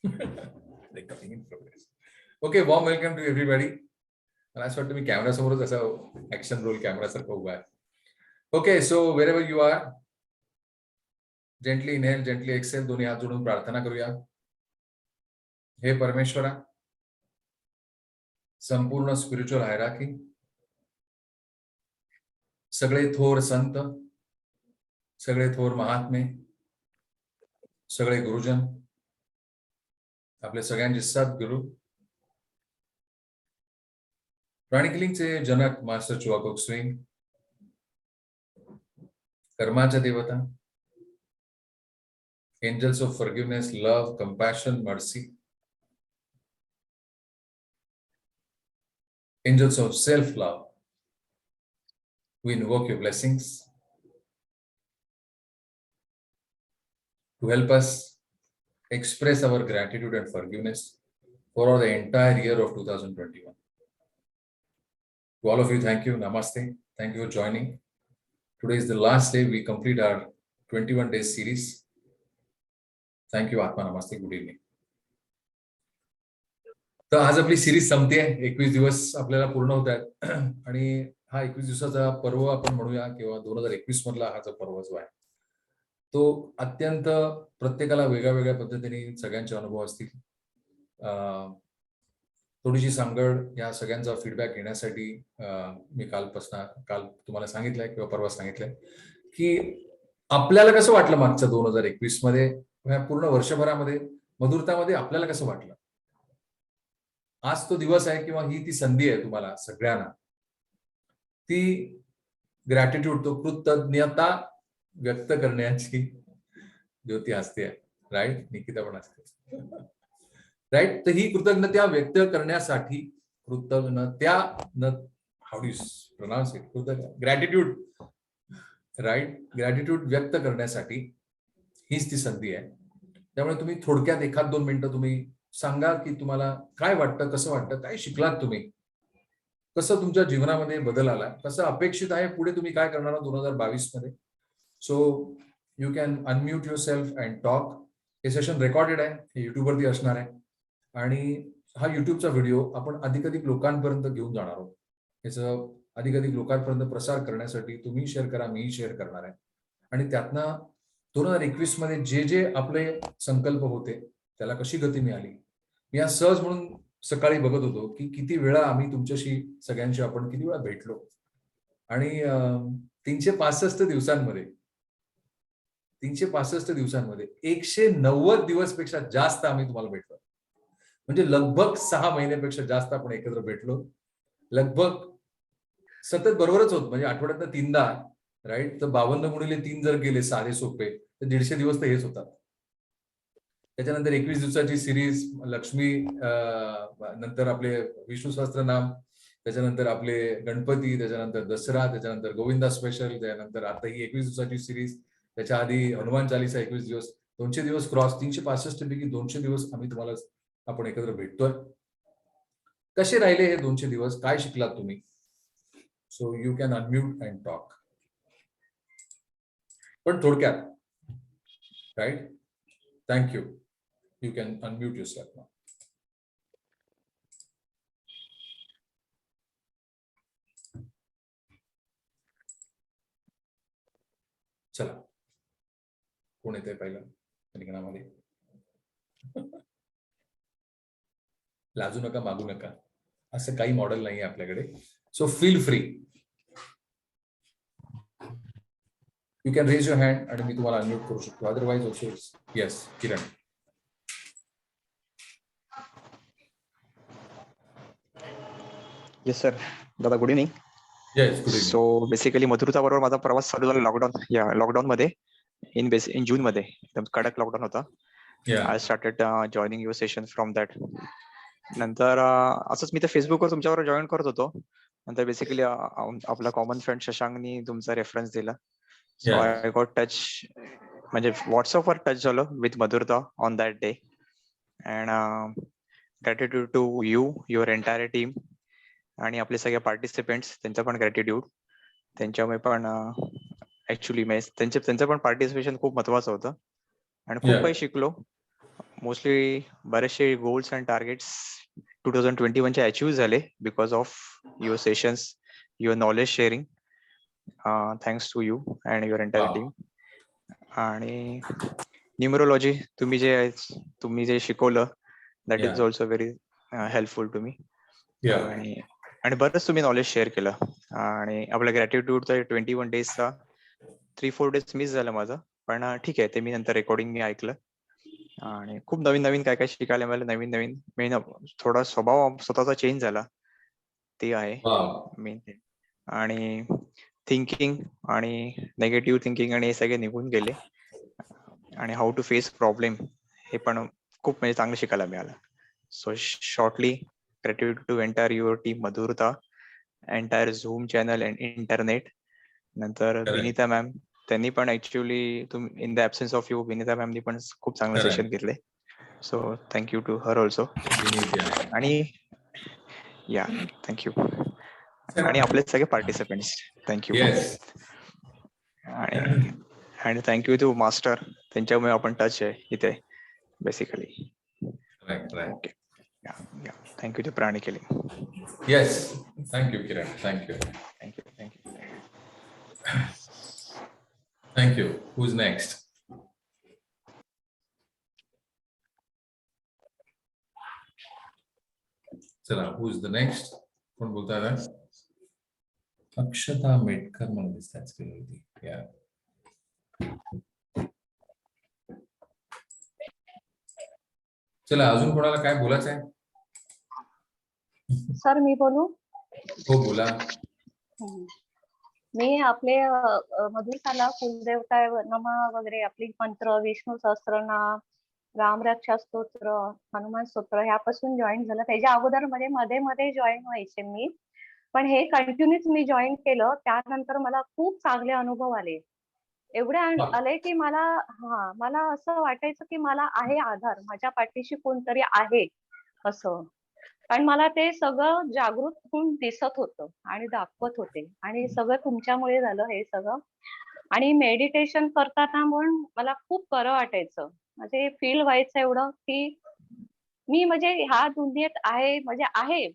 Recording in progress. Okay, warm welcome to everybody. मला असं वाटतं मी कॅमेरासमोरच असं ऍक्शन रोल कॅमेरासारखं उभा आहे. Okay, so wherever you are, gently inhale, gently exhale, दोन्ही हात जोडून प्रार्थना करूया. हे परमेश्वरा, संपूर्ण स्पिरिच्युअल हायरार्की, सगळे थोर संत, सगळे थोर महात्मे, सगळे गुरुजन, आपले सगळ्यांचे सद्गुरू, प्राणिकलिंगचे जनक मास्टर चुआकोक स्विंग, कर्माच्या देवता, angels of forgiveness, love, compassion, mercy, angels of self-love, we invoke your blessings to help us express our gratitude and forgiveness for the entire year of 2021. To all of you, thank you. Namaste. Thank you for joining. Today is the last day we complete our 21 days series. Thank you, Atma. Namaste. Good evening. तर आज आपली series संपते. 21 दिवस आपल्याला पूर्ण होत आहेत आणि हा 21 दिवसाचा पर्व आपण म्हणूया किंवा 2021 मधला हा जो पर्व जो आहे तो अत्यंत प्रत्येकाला वेगळ्या वेगळ्या पद्धतीने सगळ्यांचे अनुभव असतील. थोडीशी सांगड या सगळ्यांचा फीडबॅक घेण्यासाठी मी काल तुम्हाला सांगितलंय किंवा परवा सांगितलंय की आपल्याला कसं वाटलं मागच्या 2021 मध्ये, पूर्ण वर्षभरामध्ये मधुरतामध्ये आपल्याला कसं वाटलं. आज तो दिवस आहे किंवा ही ती संधी आहे तुम्हाला सगळ्यांना ती ग्रॅटिट्यूड, तो कृतज्ञता व्यक्त करण्याची. ज्योती हसते आहे, राईट. निकिता पण असते, राईट. तर ही कृतज्ञता व्यक्त करण्यासाठी, ग्रॅटिट्यूड, राईट, ग्रॅटिट्यूड व्यक्त करण्यासाठी हीच ती संधी आहे. त्यामुळे तुम्ही थोडक्यात 1-2 मिनिटं तुम्ही सांगा की तुम्हाला काय वाटतं, कसं वाटतं, काय शिकलात तुम्ही, कसं तुमच्या जीवनामध्ये बदल आला, कसं अपेक्षित आहे पुढे तुम्ही काय करणार 2022 मध्ये. So you can unmute your self and talk. हे सेशन रेकॉर्डेड आहे, हे युट्यूबवरती असणार आहे आणि हा युट्यूबचा व्हिडिओ आपण अधिकाधिक लोकांपर्यंत घेऊन जाणार आहोत. याचं अधिकाधिक लोकांपर्यंत प्रसार करण्यासाठी तुम्ही शेअर करा, मीही शेअर करणार आहे आणि त्यातनं 2021 मध्ये जे जे आपले संकल्प होते त्याला कशी गती मिळाली. मी आज सहज म्हणून सकाळी बघत होतो की किती वेळा आम्ही तुमच्याशी सगळ्यांशी आपण किती वेळा भेटलो आणि 365 दिवसांमध्ये 190 दिवस पेक्षा जास्त आम्ही तुम्हाला भेटलो. म्हणजे लगभग 6 महिन्यापेक्षा जास्त आपण एकत्र भेटलो. लगभग सतत बरोबरच होत, म्हणजे आठवड्यात 3दा, राईट. तर 52 गुणिले 3 जर गेले साधे सोपे तर 150 दिवस तर हेच होतात. त्याच्यानंतर 21 दिवसाची सिरीज लक्ष्मी, नंतर आपले विष्णू सहस्त्रनाम, त्याच्यानंतर आपले गणपती, त्याच्यानंतर दसरा, त्याच्यानंतर गोविंदा स्पेशल, त्यानंतर आता ही 21 दिवसाची सिरीज. त्याच्या आधी हनुमान चालीसा 21 दिवस, 200 दिवस क्रॉस, 365 पैकी 200 दिवस आम्ही तुम्हाला आपण एकत्र भेटतोय. कसे राहिले हे 200 दिवस, काय शिकलात तुम्ही. So you can unmute and talk, पण थोडक्यात, right. Thank you. You can unmute yourself now. चला, कोण येते पहिलं रिंगणामध्ये. लाजू नका, मागू नका, असं काही मॉडेल नाही आहे आपल्याकडे. So feel free, you can raise your hand आणि मी तुम्हाला अनम्यूट करू शकतो. Otherwise also yes. Kiran. Yes sir. दादा good evening. Yes, good evening. So basically Madhurata बरोबर माझा प्रवास चालू झाला लॉकडाऊन मध्ये, इन जून मध्ये. एकदम कडक लॉकडाऊन होता. I started joining your session from that. नंतर असंच मी तर फेसबुकवर तुमच्यावर जॉईन करत होतो. नंतर बेसिकली आपला कॉमन फ्रेंड शशांकनी तुमचा रेफरन्स दिला. सो आय गॉट टच, म्हणजे व्हॉट्सअपवर टच झालो विथ मधुरता on that day. And gratitude to you, your entire team आणि आपले सगळे पार्टिसिपेंट्स, त्यांचा पण ग्रॅटिट्यूड. त्यांच्यामुळे पण ऍक्च्युली त्यांचं पण पार्टिसिपेशन खूप महत्वाचं होतं आणि खूप काही शिकलो. मोस्टली बरेचसे गोल्स अँड टार्गेट्स 2021 चे अचीव्ह झाले because of your sessions, your knowledge sharing. Thanks to you and your entire Wow. Team. आणि न्यूमरोलॉजी तुम्ही जे शिकवलं that is Yeah. Also very helpful to me. Yeah. आणि बरंच तुम्ही नॉलेज शेअर केलं. आणि आपल्या ग्रॅटिट्यूडचा 21 डेजचा 3-4 डेज मिस झालं माझं, पण ठीक आहे, ते मी नंतर रेकॉर्डिंग मी ऐकलं आणि खूप नवीन नवीन काय काय शिकायला मिळालं. नवीन नवीन मेन थोडा स्वभाव स्वतःचा चेंज झाला, ते आहे Wow. मेन. आणि थिंकिंग आणि नेगेटिव्ह थिंकिंग आणि हे सगळे निघून गेले. आणि हाऊ टू फेस प्रॉब्लेम हे पण खूप म्हणजे चांगलं शिकायला मिळालं. So shortly gratitude to entire your team, Madhurata, entire zoom channel and internet. नंतर Correct. विनीता मॅम, त्यांनी पण actually in the absence of you Vinita मॅमनी पण खूप चांगलं Correct. सेशन घेतले. So thank you to her also. Yeah. आणि या थँक्यू. आणि आपले सगळे पार्टिसिपेंट्स थँक्यू. Yes. आणि थँक्यू टू मास्टर, त्यांच्यामुळे आपण टच आहे इथे basically. Right. Right. Okay. Thank you to प्राणी केली. Yes. Thank you, Kiran. Thank you. Thank you thank you. Thank you. Who's next? चला, who's the next? कोण बोलताय ना? अक्षता मेटकर म्हणून दिसतात स्क्रीनवरती. Yeah. चला, अजून कोणाला काय बोलायचं आहे? सर मी बोलू? हो, बोला. मी आपले मधुरताला कुलदेवता नमः वगैरे आपली मंत्र, विष्णू सहस्त्रनाम, रामरक्षा स्तोत्र, हनुमान स्तोत्र ह्यापासून जॉईन झालं. त्याच्या अगोदर मध्ये मध्ये जॉईन व्हायचे मी, पण हे कंटिन्यूच मी जॉईन केलं. त्यानंतर मला खूप चांगले अनुभव आले. एवढे आले की मला असं वाटायचं की मला आहे आधार, माझ्या पाठीशी कोणतरी आहे असं. कारण मला ते सगळं जागृत होऊन दिसत होतं आणि दाखवत होते. आणि सगळं तुमच्यामुळे झालं हे सगळं. आणि मेडिटेशन करताना पण मला खूप बरं वाटायचं. म्हणजे फील व्हायचं एवढं की मी म्हणजे ह्या दुनियेत आहे, म्हणजे आहे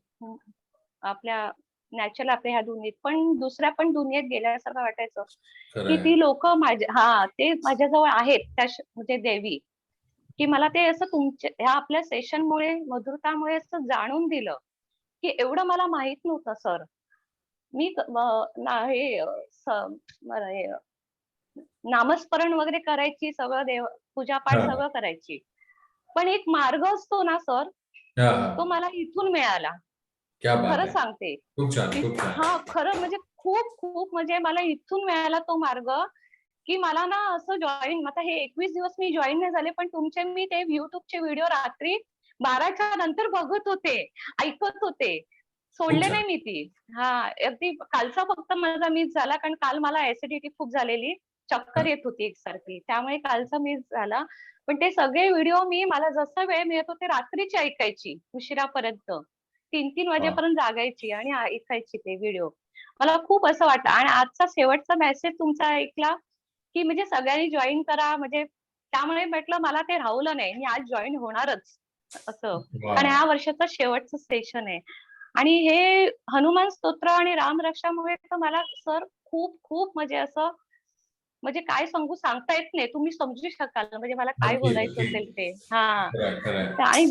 आपल्या नॅचरल आपल्या ह्या दुनियेत, पण दुसऱ्या पण दुनियेत गेल्यासारखं वाटायचं की ती लोक माझ्या ते माझ्याजवळ आहेत, त्या म्हणजे देवी. की मला ते असं तुमच्या ह्या आपल्या सेशनमुळे, मधुरतामुळे असं जाणून दिलं की एवढं मला माहित नव्हतं सर. मी नामस्मरण वगैरे करायची, सगळं देव पूजापाठ सगळं करायची, पण एक मार्ग असतो ना सर, तो मला इथून मिळाला. खरं सांगते. खूप छान, खूप छान. हा, खरं म्हणजे खूप म्हणजे मला इथून मिळाला तो मार्ग की मला ना असं जॉईन, आता हे 21 दिवस मी जॉईन नाही झाले, पण तुमचे मी ते युट्यूबचे व्हिडिओ रात्री 12च्या नंतर बघत होते, ऐकत होते, सोडले नाही मी ती. हा, अगदी कालचा फक्त माझा मिस झाला, कारण काल मला ऍसिडिटी खूप झालेली, चक्कर येत होती एकसारखी, त्यामुळे कालचा मिस झाला. पण ते सगळे व्हिडिओ मी, मला जसा वेळ मिळत होते रात्रीची ऐकायची, उशिरापर्यंत 3-3 वाजेपर्यंत जागायची आणि ऐकायची ते व्हिडिओ. मला खूप असं वाटलं. आणि आजचा शेवटचा मेसेज तुमचा ऐकला की म्हणजे सगळ्यांनी जॉईन करा, म्हणजे त्यामुळे म्हटलं मला ते राहवलं नाही, मी आज जॉईन होणारच असं. आणि ह्या वर्षाचं शेवटचं सेशन आहे. आणि हे हनुमान स्तोत्र आणि रामरक्षामुळे तर मला सर खूप म्हणजे असं, म्हणजे काय सांगू, सांगता येत नाही, तुम्ही समजू शकाल म्हणजे मला काय बोलायचं असेल ते. आणि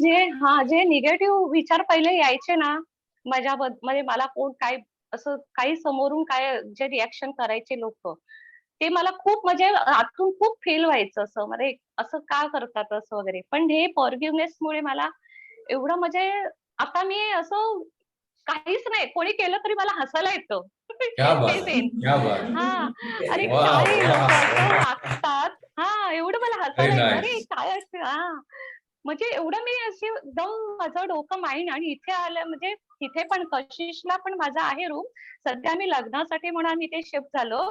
जे निगेटिव्ह विचार पहिले यायचे ना म्हणजे मला कोण काय असं काही समोरून काय जे रिॲक्शन करायचे लोक, ते मला खूप म्हणजे आतून खूप फील व्हायचं, असं म्हणजे असं का करतात असं वगैरे. पण हे फॉरगिव्हनेस मुळे मला एवढं म्हणजे आता मी असं काहीच नाही, कोणी केलं तरी मला हसायला येतं. हा, अरे काय लोक असं वागतात, हा, एवढं मला हसायला येतं. अरे काय असतं, हा, म्हणजे एवढं मी अशी एकदम माझं डोकं माइंड. आणि इथे आलं म्हणजे इथे पण कशिशला पण माझा आहे रूम. सध्या मी लग्नासाठी म्हणून आम्ही ते शिफ्ट झालो.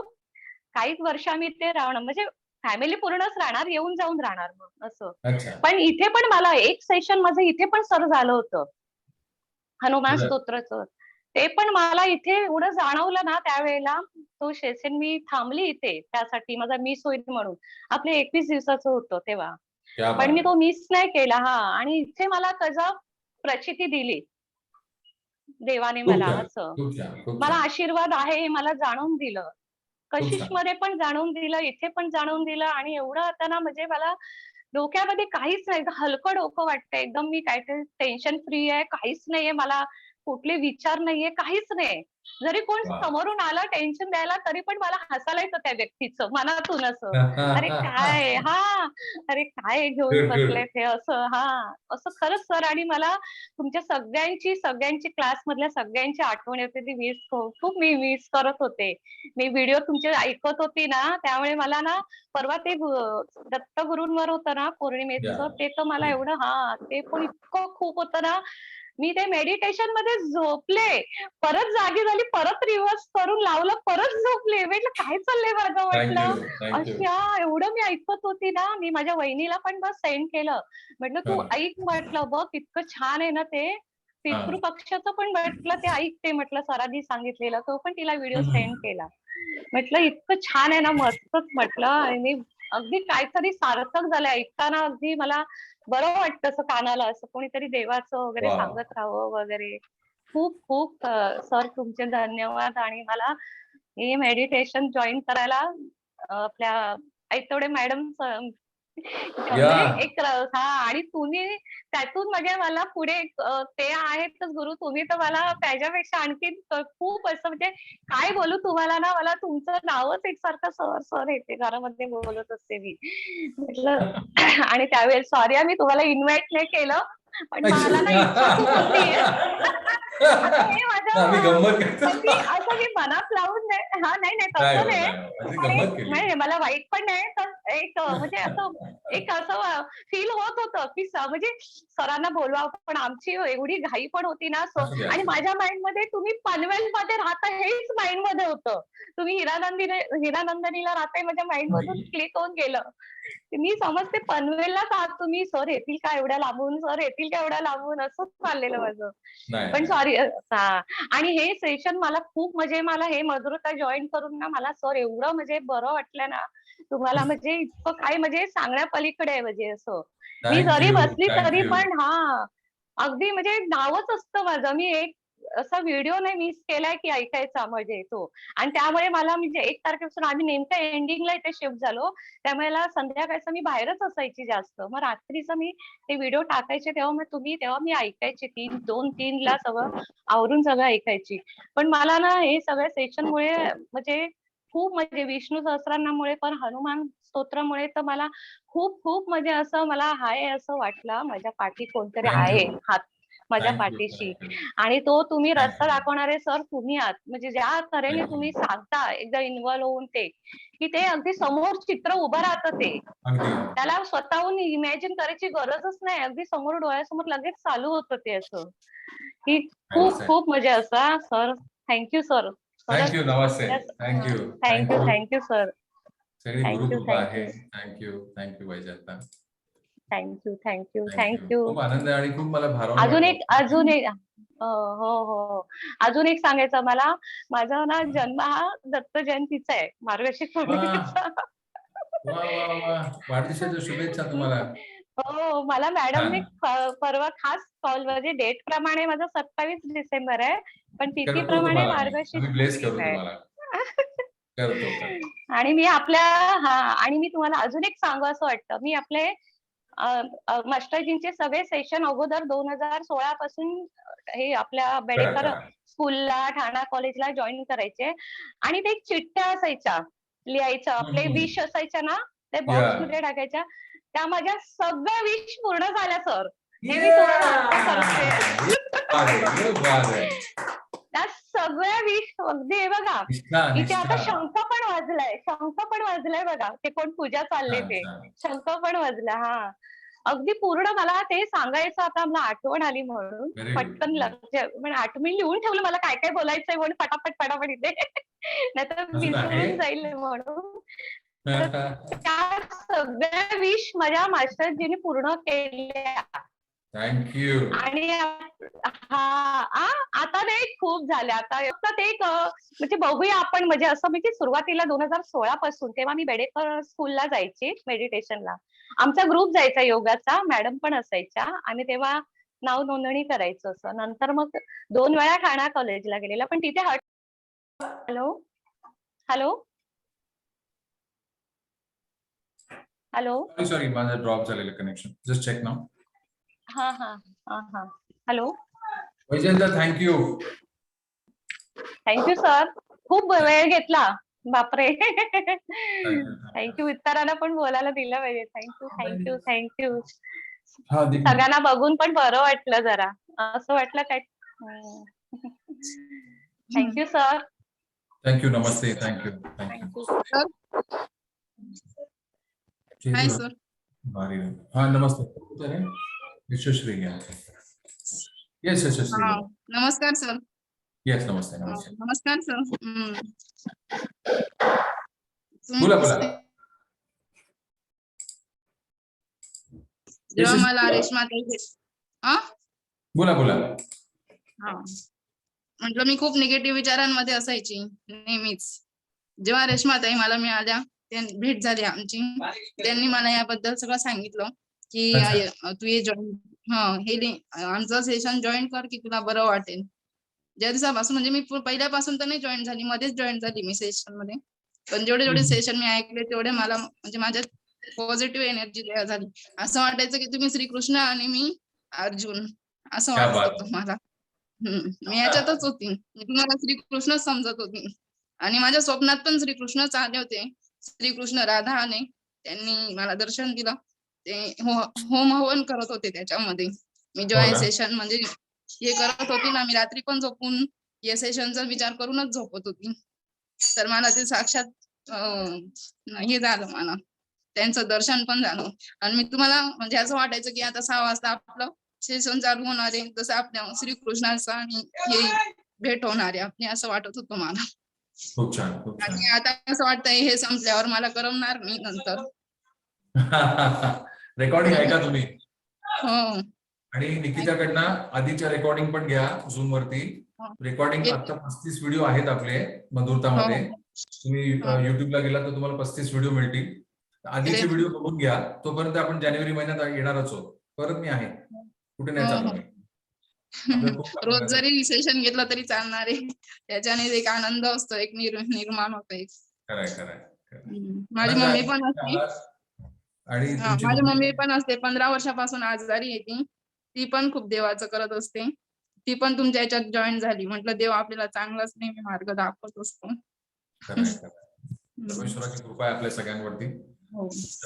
काही वर्ष आम्ही ते राहणार, म्हणजे फॅमिली पूर्णच राहणार, येऊन जाऊन राहणार मग असं. पण इथे पण मला एक सेशन माझं इथे पण सर झालं होतं हनुमान स्तोत्राचं. ते पण मला इथे एवढं जाणवलं ना त्यावेळेला, तो सेशन मी थांबली इथे त्यासाठी, माझा मिस होईल म्हणून. आपले 21 दिवसाचं होतं तेव्हा. क्या पण बात मी आहे. तो मिस नाही केला. हा, आणि इथे मला त्याचं प्रचिती दिली देवाने खूप मला. छान, असं खूप छान, खूप मला छान, आशीर्वाद आहे हे मला जाणून दिलं. खूप कशिश छान. मध्ये पण जाणून दिलं, इथे पण जाणून दिलं, आणि एवढं आता ना म्हणजे मला डोक्यामध्ये काहीच नाही. एकदम हलकं डोकं वाटतंय. एकदम मी काहीतरी टेन्शन फ्री आहे. काहीच नाहीये मला. कुठले विचार नाहीये. काहीच नाही. जरी कोण वाह! समोरून आलं टेन्शन द्यायला, तरी पण मला हसायला येतं त्या व्यक्तीचं मनातून असं. अरे काय हां. अरे काय घेऊन गुड, गुड. बसलेत हे असं. हां. असं खरंच सर, आणि मला तुमच्या सगळ्यांची क्लासमधल्या सगळ्यांची आठवण येते. ती खूप मी मिस करत होते. मी व्हिडिओ तुमचे ऐकत होती ना, त्यामुळे मला ना परवा ते दत्तगुरूंवर होतं ना या. पौर्णिमेचं, ते तर मला एवढं ते पण इतकं खूप होतं ना, मी ते मेडिटेशन मध्ये झोपले. परत जागी झाली, परत रिव्हर्स करून लावलं, परत झोपले. म्हटलं काय चाललंय माझं थँक म्हटलं. You, thank you. अशा एवढं मी ऐकत होती ना, मी माझ्या वहिनीला पण बस सेंड केलं. म्हटलं तू हां, ऐक म्हटलं, बघ इतकं छान आहे ना ते. हां. पितृपक्षाचं पण म्हटलं ते ऐकते म्हटलं, सरांनी सांगितलेलं. तो पण तिला व्हिडिओ हं. सेंड केला. म्हटलं इतकं छान आहे ना, मस्तच म्हटलं, आणि मी अगदी काहीतरी सार्थक झालंय ऐकताना. अगदी मला बरं वाटतं असं कानाला, असं कोणीतरी देवाचं वगैरे वॉव! सांगत राहावं वगैरे. खूप खूप सर तुमचे धन्यवाद. आणि मला हे मेडिटेशन जॉइन करायला आपल्या आयतवडे मॅडम या. म्हणजे एक हां, आणि तुम्ही त्यातून म्हणजे मला पुढे ते आहेतच गुरु. तुम्ही तर मला त्याच्यापेक्षा आणखीन खूप असं म्हणजे काय बोलू तुम्हाला ना, मला तुमचं नावच एकसारखं सर, सर येते घरामध्ये बोलत असते मी. म्हटलं आणि त्यावेळेस सॉरी मी तुम्हाला इन्व्हाइट नाही केलं, पण मला ना इच्छा खूप होती. आता हे आम्ही माझं गंमत पण मी करतो. असं मी मनात लावून नाही, हां, नाही, नाही नाही तसं हो, नाही. नाही हो. अशी पण एक गंमत केली. नाही मला वाईट पण नाही. तर एक म्हणजे असं एक असं फील होत होतं, की म्हणजे सरांना बोलवावं, पण आमची एवढी घाई पण होती ना. असू दे, आणि असू दे. माझ्या माइंडमध्ये तुम्ही पनवेलमध्ये राहता हेच माइंडमध्ये होतं. तुम्ही हिरानंदिनीला राहताय माझ्या माइंडमधून क्लिक होऊन गेलं. मी समजते पनवेललाच आहात तुम्ही. सर येतील का एवढ्या लांबून? सर येतील का एवढ्या लांबून? असंच चाललेलं माझं. नाही, पण नाही. सॉरी हां. आणि हे सेशन मला खूप म्हणजे मला हे मधुरता जॉइन करून ना मला सर एवढं म्हणजे बरं वाटलं ना. तुम्हाला म्हणजे इतकं काय म्हणजे सांगण्यापलीकडे आहे म्हणजे असं. मी थँक जरी यू, बसली थँक तरी यू. पण अगदी म्हणजे नावच असतं माझं. मी एक असा व्हिडिओ नाही मिस केलाय की ऐकायचा म्हणजे तो. आणि त्यामुळे मला म्हणजे 1 तारखेपासून आम्ही नेमक्या एंडिंगला इथे शिफ्ट झालो. त्यामुळे मला संध्याकाळचं मी बाहेरच असायची जास्त. मग रात्रीचं मी ते व्हिडिओ टाकायचे तेव्हा मी ऐकायचे 2-3 ला सगळं आवरून सगळं ऐकायची. पण मला ना हे सगळ्या सेशनमुळे म्हणजे खूप म्हणजे विष्णू सहस्त्रनामामुळे पण हनुमान स्तोत्रामुळे तर मला खूप खूप म्हणजे असं मला हाय असं वाटलं. माझ्या पाठी कोणतरी थँक यू, आहे, हात माझ्या थँक यू, पाठीशी. थँक यू, आणि तो तुम्ही थँक रस्ता यू, दाखवणारे सर तुम्ही आहात. म्हणजे ज्या तऱ्हेने थँक तुम्ही यू. सांगता एकदा इन्व्हॉल्व होऊन ते, की ते अगदी समोर चित्र उभं राहतं ते. अगदी, अगदी. त्याला स्वतःहून इमॅजिन करायची गरजच नाही. अगदी समोर डोळ्यासमोर लगेच चालू होतं ते असं. की खूप नमस्ते. खूप म्हणजे असं सर सर. थँक यू, खरंच नमस्ते. तुमच्या thank you, thank thank you, you. Thank you sir. सगळी थँक यू, गुरुकृपा थँक आहे. You. Thank you, thank you Vaijayata. Thank you, thank you, thank thank you. You. खूप आनंद आहे आणि खूप मला भारावून वाटलं. अजून एक हो, हो. अजून एक सांगायचं मला. माझा ना जन्म हा दत्त जयंतीचा आहे. मार्गशीर्ष वाह! पौर्णिमेचा. वाह, वाह, वाह! वाढदिवसाच्या शुभेच्छा तुम्हाला. हो, मला मॅडमने छान. परवा खास कॉलमध्ये डेट प्रमाणे माझा 27 डिसेंबर आहे. पण करतो तिथीप्रमाणे तुम्हाला मी. मार्गशीर्ष आम्ही ब्लेस करू पौर्णिमा आहे. तुम्हाला. करतो, करतो. आणि मी आपल्या आणि मी तुम्हाला अजून एक सांगावसं वाटतं. मी आपले मास्टरजींचे सगळे सेशन अगोदर 2016 पासून हे आपल्या करा, बेडेकर करा. स्कूलला, ठाणा कॉलेजला जॉइन करायचे. आणि ते एक चिठ्ठ्या असायच्या, लिहायचं. हं, आपले हं. विश असायच्या ना, ते याह! बॉक्समध्ये टाकायच्या. त्या माझ्या सगळ्या विश पूर्ण झाल्या सर. हे मी तुम्हाला आता सांगते. याह! ये बात है, ये बात है. त्या सगळ्या विश अगदी हे बघा, निष्ठा, इथे आता निष्ठा. शंख पण वाजलाय बघा. ते कोण पूजा चालले छान, ते. छान. शंख पण वाजला. हां. अगदी पूर्ण मला ते सांगायचं आता मला आठवण आली म्हणून. Very good. पटकन म्हणजे मी लिहून ठेवलं मला काय-काय बोलायचंय म्हणून पटापट इथे. नाहीतर अजून आहे? विसरून जाईल म्हणून. तर त्या सगळ्या विश माझ्या मास्टरजींनी पूर्ण केल्या. थँक्यू. आणि आता नाही खूप झाले. आता फक्त एक म्हणजे बघूया आपण, म्हणजे असं म्हणजे सुरुवातीला 2016 पासून तेव्हा मी बेडेकर स्कूलला जायची मेडिटेशनला. आमचा ग्रुप जायचा योगाचा, मॅडम पण असायच्या आणि तेव्हा नाव नोंदणी करायचं असं. नंतर मग 2 वेळा ठाणा कॉलेजला गेलेला, पण तिथे हॅलो हॅलो हॅलो सॉरी माझं ड्रॉप झालेलं कनेक्शन. जस्ट चेक नाव. हा हा हा हा hello. Vaijayanta thank you. Thank you sir, खूप वेळ घेतला. बापरे. थँक्यू, इतरांना पण बोलायला दिलं पाहिजे. Thank you thank you thank you. हा दिख सगळ्यांना बघून पण बरं वाटलं जरा. असं वाटलं काय. Thank you sir. थँक्यू. नमस्ते. थँक्यू. थँक्यू. Hi sir. भारी. हाँ नमस्ते. विश्वश्री. यस यशस्वी. हाँ नमस्कार सर. यस नमस्ते. नमस्ते. नमस्कार सर. बोला बोला. जेव्हा मला रेश्मा ताई बोला बोला. हा म्हटलं मी खूप निगेटिव्ह विचारांमध्ये असायची नेहमीच. जेव्हा रेश्मा ताई मला मिळाल्या, भेट झाली आमची, त्यांनी मला याबद्दल सगळं सांगितलं की तू हे आमचं सेशन जॉईन कर की तुला बरं वाटेल. ज्या दिवसापासून, म्हणजे मी पहिल्यापासून तर नाही जॉईन झाली, मध्येच जॉईन झाली मी सेशन मध्ये, पण जेवढे सेशन मी ऐकले तेवढे मला म्हणजे माझ्यात पॉझिटिव्ह एनर्जी तयार झाली. असं वाटायचं की तुम्ही श्रीकृष्ण आणि मी अर्जुन, असं वाटत होतं मला. मी याच्यातच होती, मी तुम्हाला श्रीकृष्णच समजत होती आणि माझ्या स्वप्नात पण श्रीकृष्णच आले होते. श्रीकृष्ण राधा आले, त्यांनी मला दर्शन दिलं. ते होम हवन करत होते त्याच्यामध्ये. मी जेव्हा सेशन म्हणजे हे करत होती ना, मी रात्री पण झोपून या सेशनचा विचार करूनच झोपत होती. तर मला ते साक्षात हे झालं, मला त्यांचं दर्शन पण झालं. आणि मी तुम्हाला म्हणजे असं वाटायचं की आता 6 वाजता आपलं सेशन चालू होणार आहे, जसं आपल्या श्रीकृष्णाचं आणि हे भेट होणार आहे आपली, असं वाटत होतं मला. खूप छान. खूप छान. आणि आता असं वाटतंय हे संपल्यावर मला करमणार नाही नंतर. रेकॉर्डिंग ऐका तुम्ही. हो. आणि निकिताकडनं आधीच्या रेकॉर्डिंग पण घ्या झूम वरती. रेकॉर्डिंग आता 35 व्हिडिओ आहेत आपले मधुरतामध्ये. तुम्ही युट्यूबला गेला तर तुम्हाला 35 व्हिडिओ मिळतील. आधीचे व्हिडिओ बघून घ्या. तोपर्यंत आपण जानेवारी महिन्यात येणारच आहोत. परत मी आहे, कुठे नाही चालू. रोज जरी सेशन घेतलं तरी चालणार आहे, त्याच्याने एक आनंद असतो, एक निर्माण होतो एक. खरंय खरंय. माझी मम्मी पण असते, आणि माझी मम्मी पण असते, 15 वर्षापासून आजारी आहे ती पण खूप देवाचं करत असते. ती पण तुमच्या याच्यात जॉईन झाली. म्हटलं देव आपल्याला चांगलाच नेहमी मार्ग दाखवत असतो. परमेश्वराची कृपा आहे आपल्या सगळ्यांवरती.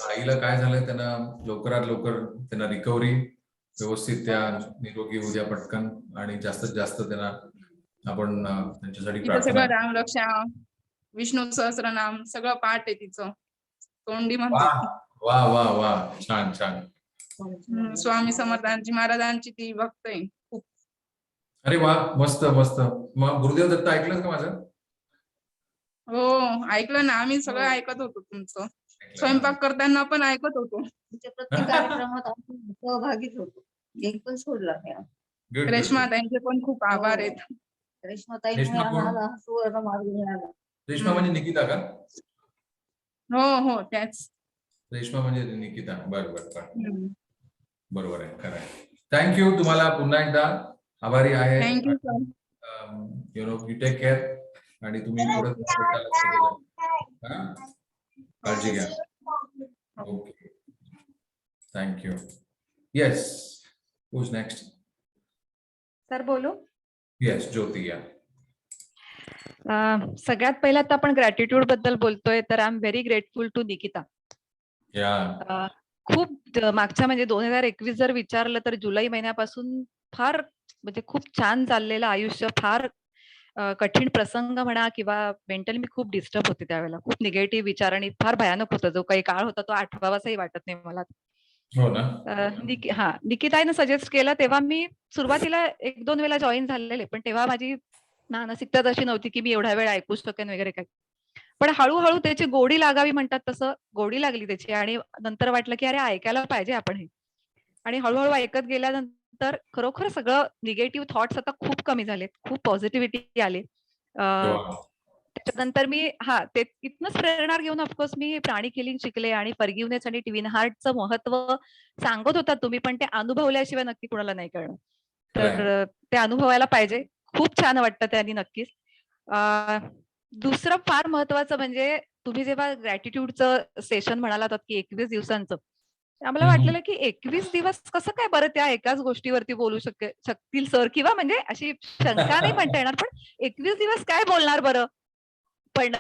आईला काय झालंय, त्यांना लवकरात लवकर त्यांना रिकव्हरी व्यवस्थित, त्या निरोगी होऊ द्या पटकन, आणि जास्तीत जास्त त्यांना आपण त्यांच्यासाठी प्रार्थना. राम रक्षा, विष्णू सहस्रनाम सगळं पाठ आहे तिचं, तोंडी म्हणते. वा वा वा. छान छान. स्वामी समर्थांची महाराजांची ती भक्त आहे खूप. अरे वा, मस्त मस्त. मग गुरुदेव दत्त ऐकलं का माझं? हो ऐकलं ना, आम्ही सगळं ऐकत होतो तुमचं. स्वयंपाक करताना पण ऐकत होतो. प्रत्येक कार्यक्रमात आपण सहभागीच होतो, एक पण सोडला नाही. रेश्मा ताईंचे पण खूप आभार आहेत. रेश्मा ताईंमुळे आम्हाला सुवर्ण मार्ग मिळाला. रेश्मा म्हणजे निकिता का? हो हो त्याच. रेश्मा म्हणजे निकिता. बरोबर बरोबर आहे, खरं आहे. थँक्यू. तुम्हाला पुन्हा एकदा आभारी आहे. Thank you sir. You take care. आणि तुम्ही पुढे काळजी घ्या. Okay, thank you. Yes, who's next? Sir बोलू? येस, ज्योती या. सगळ्यात पहिला तर आपण ग्रॅटिट्यूड बद्दल बोलतोय, तर I am very grateful to Nikita. खूप मागच्या म्हणजे 2021 जर विचारलं तर जुलै महिन्यापासून फार म्हणजे खूप छान चाललेलं आयुष्य, फार कठीण प्रसंग म्हणा किंवा मेंटली मी खूप डिस्टर्ब होते त्यावेळेला. खूप निगेटिव्ह विचार आणि फार भयानक होता. जो काही काळ होता तो आठवावासाही वाटत नाही मला. हो ना. निकिताईनं सजेस्ट केलं तेव्हा मी सुरुवातीला 1-2 वेळा जॉईन झालेले, पण तेव्हा माझी मानसिकता तशी नव्हती की मी एवढा वेळ ऐकू शकेन वगैरे काय. पण हळूहळू त्याची गोडी लागावी म्हणतात तसं गोडी लागली त्याची, आणि नंतर वाटलं की अरे ऐकायला पाहिजे आपण हे. आणि हळूहळू ऐकत गेल्यानंतर खरोखर सगळं निगेटिव्ह थॉट्स आता खूप कमी झालेत. खूप पॉझिटिव्हिटी आली. वा. त्याच्यानंतर मी ते इथनंच प्रेरणा घेऊन ऑफकोर्स मी प्राणिक हिलिंग शिकले आणि फॉरगिव्हनेस आणि ट्विन हार्टचं महत्व सांगत होता तुम्ही, पण ते अनुभवल्याशिवाय नक्की कुणाला नाही कळणार. खरंय. तर ते अनुभवायला पाहिजे. खूप छान वाटतं त्यांनी नक्कीच. दुसरं फार महत्वाचं म्हणजे तुम्ही जेव्हा ग्रॅटिट्यूडचं सेशन म्हणालात की 21 दिवसांचं, आम्हाला वाटलेलं की 21 दिवस कसं काय बरं त्या एकाच गोष्टीवरती बोलू शकतील सर, किंवा म्हणजे अशी शंका नाही म्हणता येणार, पण 21 दिवस काय बोलणार बरं? पण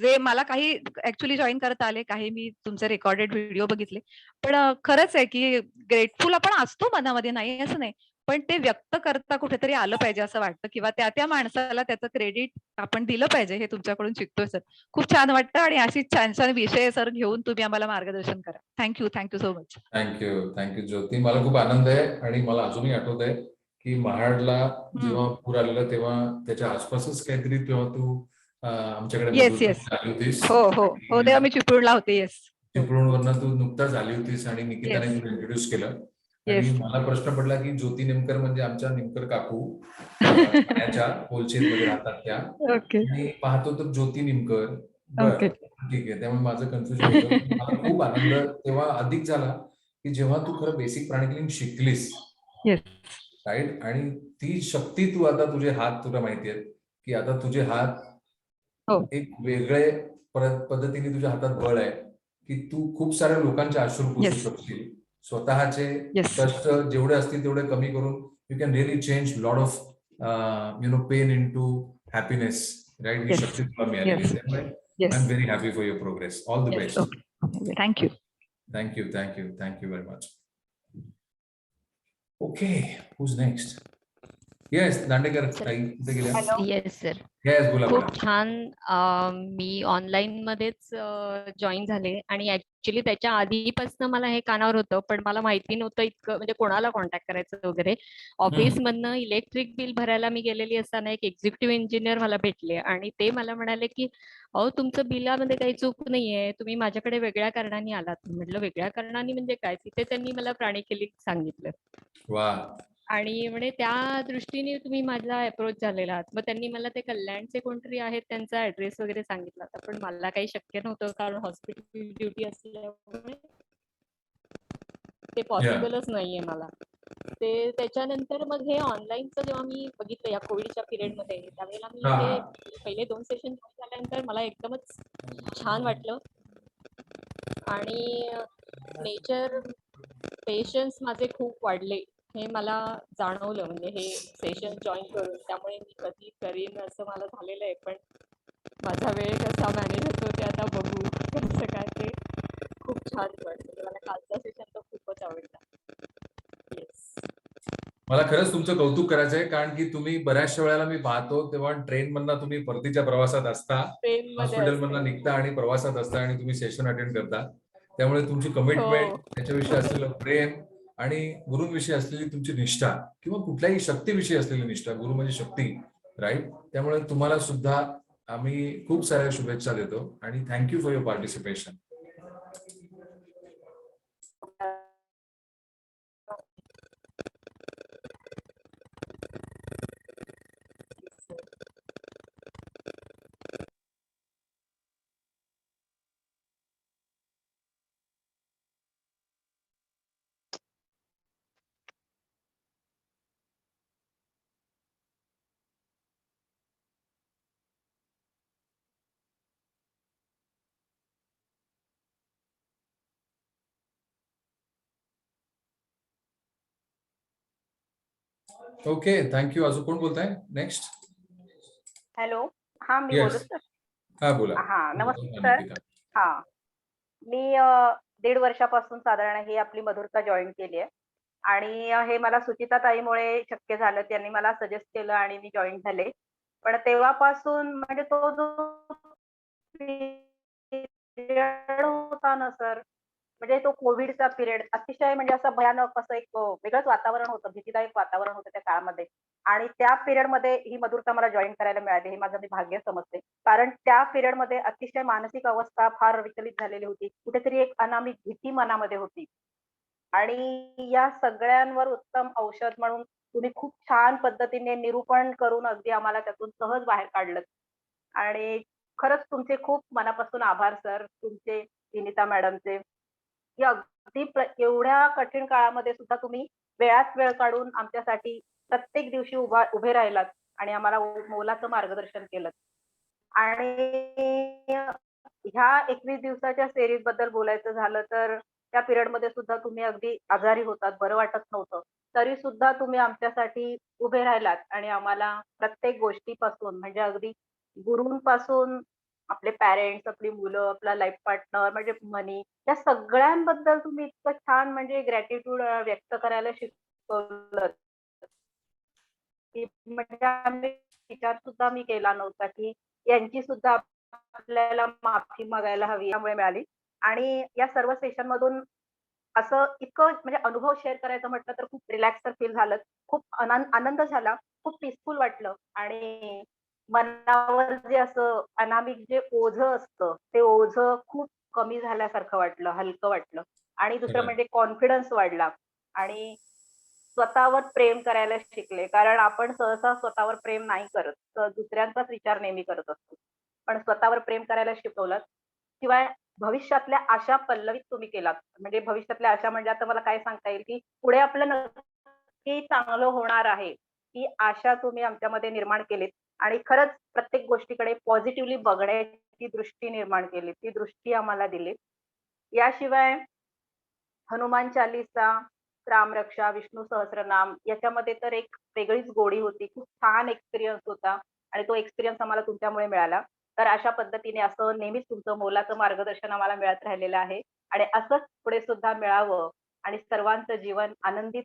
जे मला काही ऍक्च्युली जॉईन करता आले, काही मी तुमचे रेकॉर्डेड व्हिडिओ बघितले. पण खरंच आहे की ग्रेटफुल आपण असतो मनामध्ये, नाही असं नाही. पण ते व्यक्त करता कुठेतरी आलं पाहिजे असं वाटतं, किंवा त्या त्या माणसाला त्याचं क्रेडिट आपण दिलं पाहिजे. हे तुमच्याकडून शिकतोय सर. खूप छान वाटतं आणि अशीच छान छान विषय सर घेऊन तुम्ही आम्हाला मार्गदर्शन करा. Thank you so much. थँक्यू ज्योती. मला खूप आनंद आहे आणि मला अजूनही आठवत आहे की महाडला जेव्हा पूर आलेला तेव्हा त्याच्या आसपासच काहीतरी तेव्हा तू आमच्याकडे येस मदतीला आली होतीस. हो तेव्हा मी चिपळूणला होते. येस चिपळूणवरनं तू नुकताच आली होतीस आणि निकिताने Yes. तुला इंट्रोड्यूस केलं. आणि येस. मला प्रश्न पडला की ज्योती नेमकर म्हणजे आमच्या नेमकर काकू ठाण्याच्या होलसेलमध्ये राहतात त्या. ओके मी पाहतो तर ज्योती निमकर. बर, ओके ठीक आहे. त्यामुळे माझं कन्फ्युजन होतं. मला खूप आनंद तेव्हा अधिक झाला की जेव्हा तू खरं बेसिक प्राणिक शिकलीस, येस राईट. आणि ती शक्ती तू आता तुझे हात तुला माहिती आहेत की आता तुझे हात हो एक वेगळे पद्धतीने तुझ्या हातात बळ आहे की तू खूप साऱ्या लोकांचे अश्रू पुसू येस शकशील. स्वतःचे येस कष्ट जेवढे असतील तेवढे कमी करून you can really change lot of pain into happiness, right. ही येस शक्ती तुला मिळालेली येस आहे. त्यामुळे I yes am very happy for your progress. All the yes best. Okay thank you. Thank you very much. Okay, who's next? Yes, Dandekar tai कुठे गेल्या? Yes sir. Yes, बोला खूप बोला. छान. मी ऑनलाईन मध्येच जॉईन झाले आणि ऍक्च्युली त्याच्या आधीपासून मला हे कानावर होतं, पण मला माहिती नव्हतं इतकं म्हणजे कोणाला कॉन्टॅक्ट करायचं वगैरे. ऑफिस मधनं इलेक्ट्रिक बिल भरायला मी गेलेली असताना एक एक्झिक्युटिव्ह इंजिनियर मला भेटले आणि ते मला म्हणाले की अहो तुमचं बिलामध्ये काही चूक नाहीये, तुम्ही माझ्याकडे वेगळ्या कारणाने आलात. म्हटलं वेगळ्या कारणाने म्हणजे काय? तिथे त्यांनी मला प्राणिक हिलिंग सांगितलं वा. आणि म्हणे त्या दृष्टीने तुम्ही माझा अप्रोच झालेला आहात. मग त्यांनी मला ते कल्याणचे कोणतरी आहेत त्यांचा ऍड्रेस वगैरे सांगितला होता, पण मला काही शक्य नव्हतं कारण हॉस्पिटल ड्युटी असल्यामुळे ते पॉसिबलच नाहीये मला. ते त्याच्यानंतर मग हे ऑनलाईनचं जेव्हा मी बघितलं या कोविडच्या पिरियडमध्ये, त्यावेळेला मी हा. हे पहिले 2 सेशन झाल्यानंतर मला एकदमच छान वाटलं आणि नेचर पेशन्स माझे खूप वाढले हे मला जाणवलं म्हणजे हे सेशन जॉईन करून. त्यामुळे मी कधी करीन असं मला झालेलं आहे, पण माझा वेळ कसा मॅनेज होतो ते आता बघू कसं काय ते. खूप छान वाटलं मला कालचा सेशन तर खूपच आवडला. येस. मला खरंच तुमचं कौतुक करायचं आहे कारण की तुम्ही बऱ्याचशा वेळेला मी पाहतो तेव्हा ट्रेन मधनं तुम्ही परतीच्या प्रवासात असता, ट्रेन मध्ये हॉस्पिटल असते. मधनं निघता आणि प्रवासात असता आणि तुम्ही सेशन अटेंड करता. त्यामुळे तुमची कमिटमेंट, हो. त्याच्याविषयी असलेलं प्रेम आणि गुरुंविषयी असलेली तुमची निष्ठा किंवा कुठल्याही शक्तीविषयी असलेली निष्ठा, गुरु म्हणजे शक्ती, राईट. त्यामुळे तुम्हाला सुद्धा आम्ही खूप साऱ्या शुभेच्छा देतो आणि thank you for your participation. Okay, thank you. अजून कोण बोलताय नेक्स्ट? हॅलो. हा मी येस. बोलू सर. हा, बोला. हा नमस्कार. हा मी 1.5 वर्षापासून साधारण ही आपली मधुरता जॉईन केली आहे आणि हे मला सुचिता ताईमुळे शक्य झालं. त्यांनी मला सजेस्ट केलं आणि मी जॉईन झाले. पण तेव्हापासून म्हणजे तो जो पिरियड होता ना सर, म्हणजे तो कोविडचा पिरियड अतिशय म्हणजे असं भयानक असं एक वेगळंच वातावरण होतं, भीतीदायक वातावरण होतं त्या काळामध्ये. आणि त्या पिरियडमध्ये ही मधुरता मला जॉईन करायला मिळाली, हे माझं मी भाग्य समजते. कारण त्या पिरियडमध्ये अतिशय मानसिक अवस्था फार विचलित झालेली होती. कुठेतरी एक अनामिक भीती मनामध्ये होती. आणि या सगळ्यांवर उत्तम औषध म्हणून तुम्ही खूप छान पद्धतीने निरूपण करून अगदी आम्हाला त्यातून सहज बाहेर काढलं. आणि खरंच तुमचे खूप मनापासून आभार सर, तुमचे, विनिता मॅडमचे, की अगदी एवढ्या कठीण काळामध्ये सुद्धा तुम्ही वेळात वेळ काढून आमच्यासाठी प्रत्येक दिवशी उभे राहिलात आणि आम्हाला मोलाचं मार्गदर्शन केलं. आणि ह्या 21 दिवसाच्या सेरीज बद्दल बोलायचं झालं तर त्या पिरियडमध्ये सुद्धा तुम्ही अगदी आजारी होतात, बरं वाटत नव्हतं. तरी सुद्धा तुम्ही आमच्यासाठी उभे राहिलात आणि आम्हाला प्रत्येक गोष्टीपासून म्हणजे अगदी गुरूंपासून आपले पॅरेंट्स, आपली मुलं, आपला लाईफ पार्टनर म्हणजे मनी या सगळ्यांबद्दल तुम्ही इतकं छान म्हणजे ग्रॅटिट्यूड व्यक्त करायला शिकवलंत, की म्हणजे आम्ही विचार सुद्धा मी केला नव्हता, की यांची सुद्धा आपल्याला माफी मागायला हवी त्यामुळे मिळाली. आणि या सर्व सेशनमधून असं इतकं म्हणजे अनुभव शेअर करायचं म्हटलं तर खूप रिलॅक्स तर फील झालं. खूप आनंद झाला. खूप पीसफुल वाटलं आणि मनावर जे असं अनामिक जे ओझं असतं, ते ओझं खूप कमी झाल्यासारखं वाटलं, हलकं वाटलं. आणि दुसरं खरंय. म्हणजे कॉन्फिडन्स वाढला आणि स्वतःवर प्रेम करायला शिकले. कारण आपण सहसा स्वतःवर प्रेम नाही करत. तर दुसऱ्यांचाच विचार नेहमी करत असतो. पण स्वतःवर प्रेम करायला शिकवलंत. शिवाय भविष्यातल्या आशा पल्लवित तुम्ही केलात. म्हणजे भविष्यातल्या आशा म्हणजे आता मला काय सांगता येईल, की पुढे आपलं नक्की चांगलं होणार आहे, ही आशा तुम्ही आमच्यामध्ये निर्माण केलीत आणि खरंच प्रत्येक गोष्टीकडे पॉझिटिव्हली बघण्याची दृष्टी निर्माण केली. ती दृष्टी आम्हाला दिली. याशिवाय हनुमान चालीसा, रामरक्षा, विष्णू सहस्त्रनाम याच्यामध्ये तर एक वेगळीच गोडी होती. खूप छान एक्सपिरियन्स होता आणि तो एक्सपिरियन्स आम्हाला तुमच्यामुळे मिळाला. तर अशा पद्धतीने असं नेहमीच तुमचं मोलाचं मार्गदर्शन आम्हाला मिळत राहिलेलं आहे आणि असंच पुढे सुद्धा मिळावं आणि सर्वांचं जीवन आनंदित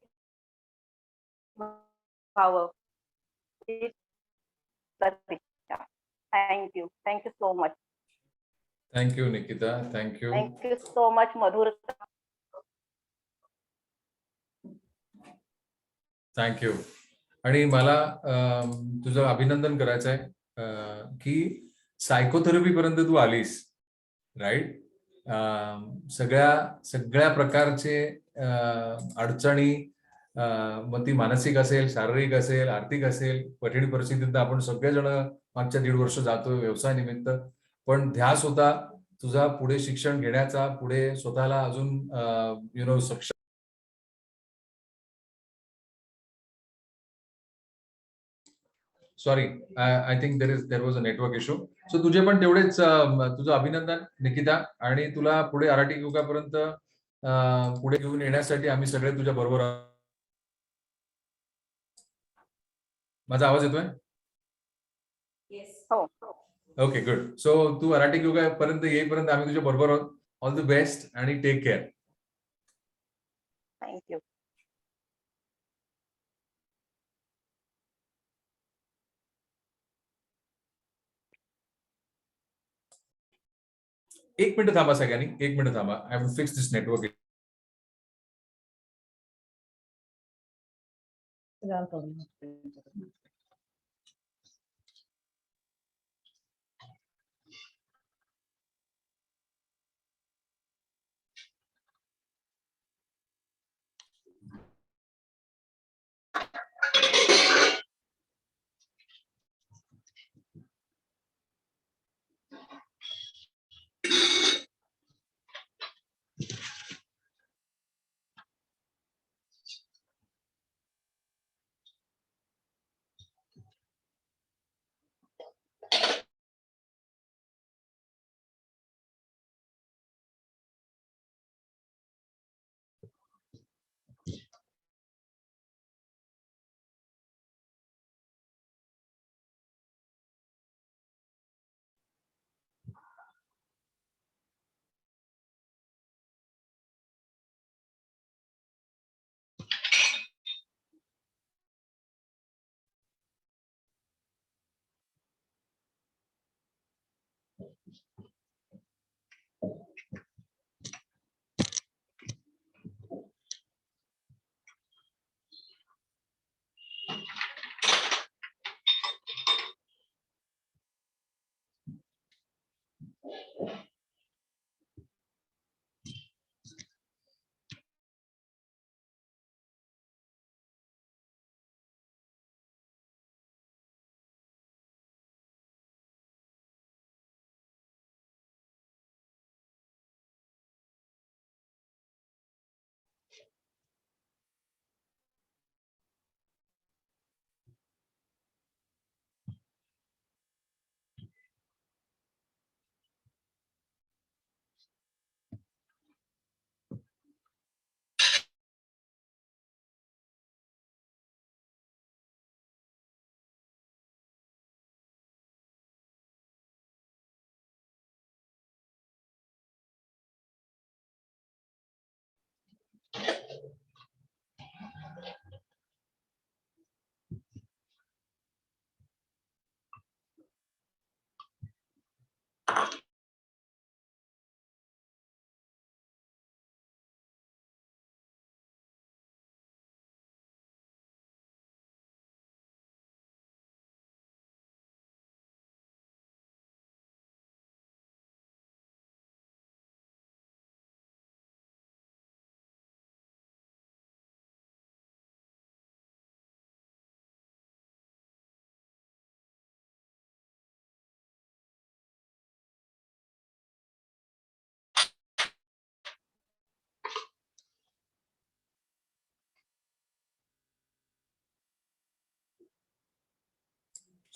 व्हावं हीच प्रतीक्षा. Thank you. Thank you so much. Thank you Nikita. Thank you. Thank you so much Madhur. Thank you. आणि मला तुझं अभिनंदन करायचं आहे की सायकोथेरपी पर्यंत तू आलीस, राईट. सगळ्या सगळ्या प्रकारचे अडचणी, मग ती मानसिक असेल, शारीरिक असेल, आर्थिक असेल, कठीण परिस्थितीत आपण सगळेजण मागच्या 1.5 वर्ष जातोय व्यवसाय निमित्त. पण ध्यास होता तुझा पुढे शिक्षण घेण्याचा, पुढे स्वतःला अजून सक्षम. Sorry, I think there was a network issue. So तुझे पण तेवढेच तुझं अभिनंदन निकिता, आणि तुला पुढे आरआरटी युगापर्यंत पुढे घेऊन येण्यासाठी आम्ही सगळे तुझ्या बरोबर आहोत. माझा आवाज येतोय? हो. Okay, good. सो तू आरआरटी युगापर्यंत येईपर्यंत आम्ही तुझ्या बरोबर आहोत. ऑल द बेस्ट आणि टेक केअर. Thank you. एक मिनिट थांबा सगळ्यांनी, एक मिनिट थांबा. I will fix this network.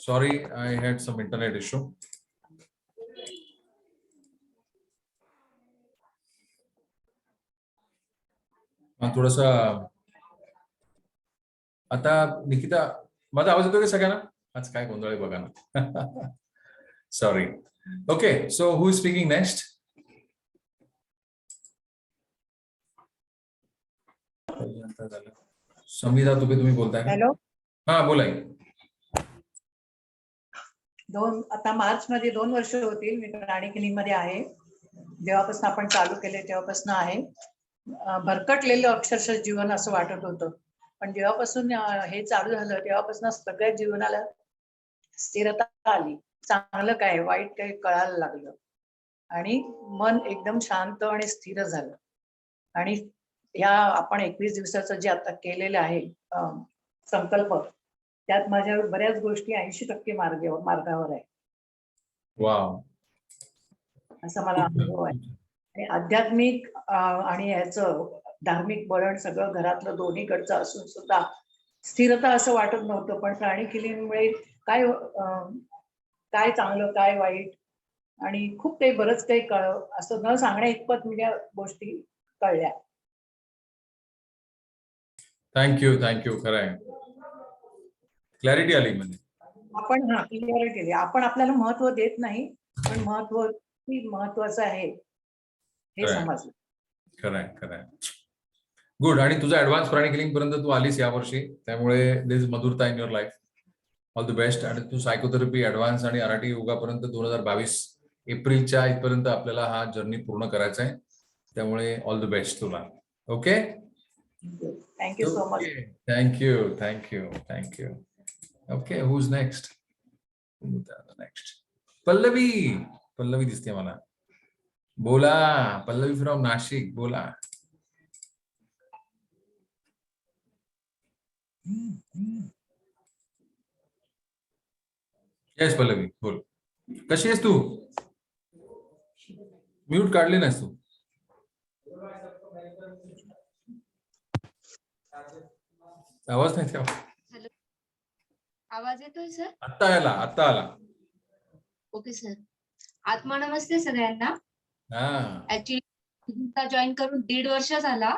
Sorry, I had some internet issue. थोडस आता निकिता, माझा आवाज येतो का सगळ्यांना? आज काय गोंधळ आहे बघा ना. Sorry. Okay, so who is speaking next? Samira Tupe, तुम्ही बोलताय का? हॅलो. हा, बोला. आता मार्च मध्ये 2 वर्ष होतील मी प्राणी क्लिनिक मध्ये आहे. जेव्हापासून आपण चालू केले तेव्हापासून आहे. भरकटलेलं अक्षरशः जीवन असं वाटत होतं, पण जेव्हापासून हे चालू झालं तेव्हापासून सगळ्या जीवनाला स्थिरता आली. चांगलं काय वाईट काय कळायला लागलं आणि मन एकदम शांत आणि स्थिर झालं. आणि ह्या आपण 21 दिवसाचं जे आता केलेलं आहे संकल्प, त्यात माझ्या बऱ्याच गोष्टी 80% मार्गावर आहे. वाव, असा मला अनुभव आहे. आणि आध्यात्मिक आणि याचं धार्मिक वळण सगळं घरातलं दोन्हीकडचं असून सुद्धा स्थिरता असं वाटत नव्हतं. पण प्राणी क्लिनिकमुळे काय चांगलं काय वाईट आणि खूप काही बरंच काही असं न सांगण्या इतपत म्हणजे गोष्टी कळल्या. थँक्यू. खरं आहे, क्लॅरिटी आली म्हणजे. आपण क्लिअरिटी आपण आपल्याला महत्व देत नाही, पण महत्वाचं आहे हे समजलं. खरंय. गुड. आणि तुझा ऍडव्हान्स प्राणी क्लिनिक पर्यंत तू आलीस यावर्षी, त्यामुळे देयर इज मधुरता in your life. All the best. आणि तू सायकोथेरपी ऍडव्हान्स आणि आरटी योगापर्यंत 2022 एप्रिलच्या इथपर्यंत आपल्याला हा जर्नी पूर्ण करायचा आहे. त्यामुळे ऑल द बेस्ट तुला. Okay, thank you so much. Thank you. Okay, who is next? Pallavi दिसते मला. बोला पल्लवी फ्रॉम नाशिक, बोला. येस पल्लवी, बोल. कशी आहेस तू? म्यूट काढली नाहीस तू? आवाज नाही तेव्हा. आवाज येतोय सर? आत्ता आला. Okay sir. आत्मा नमस्ते सगळ्यांना. ऍक्च्युली जॉईन करून 1.5 वर्ष झाला.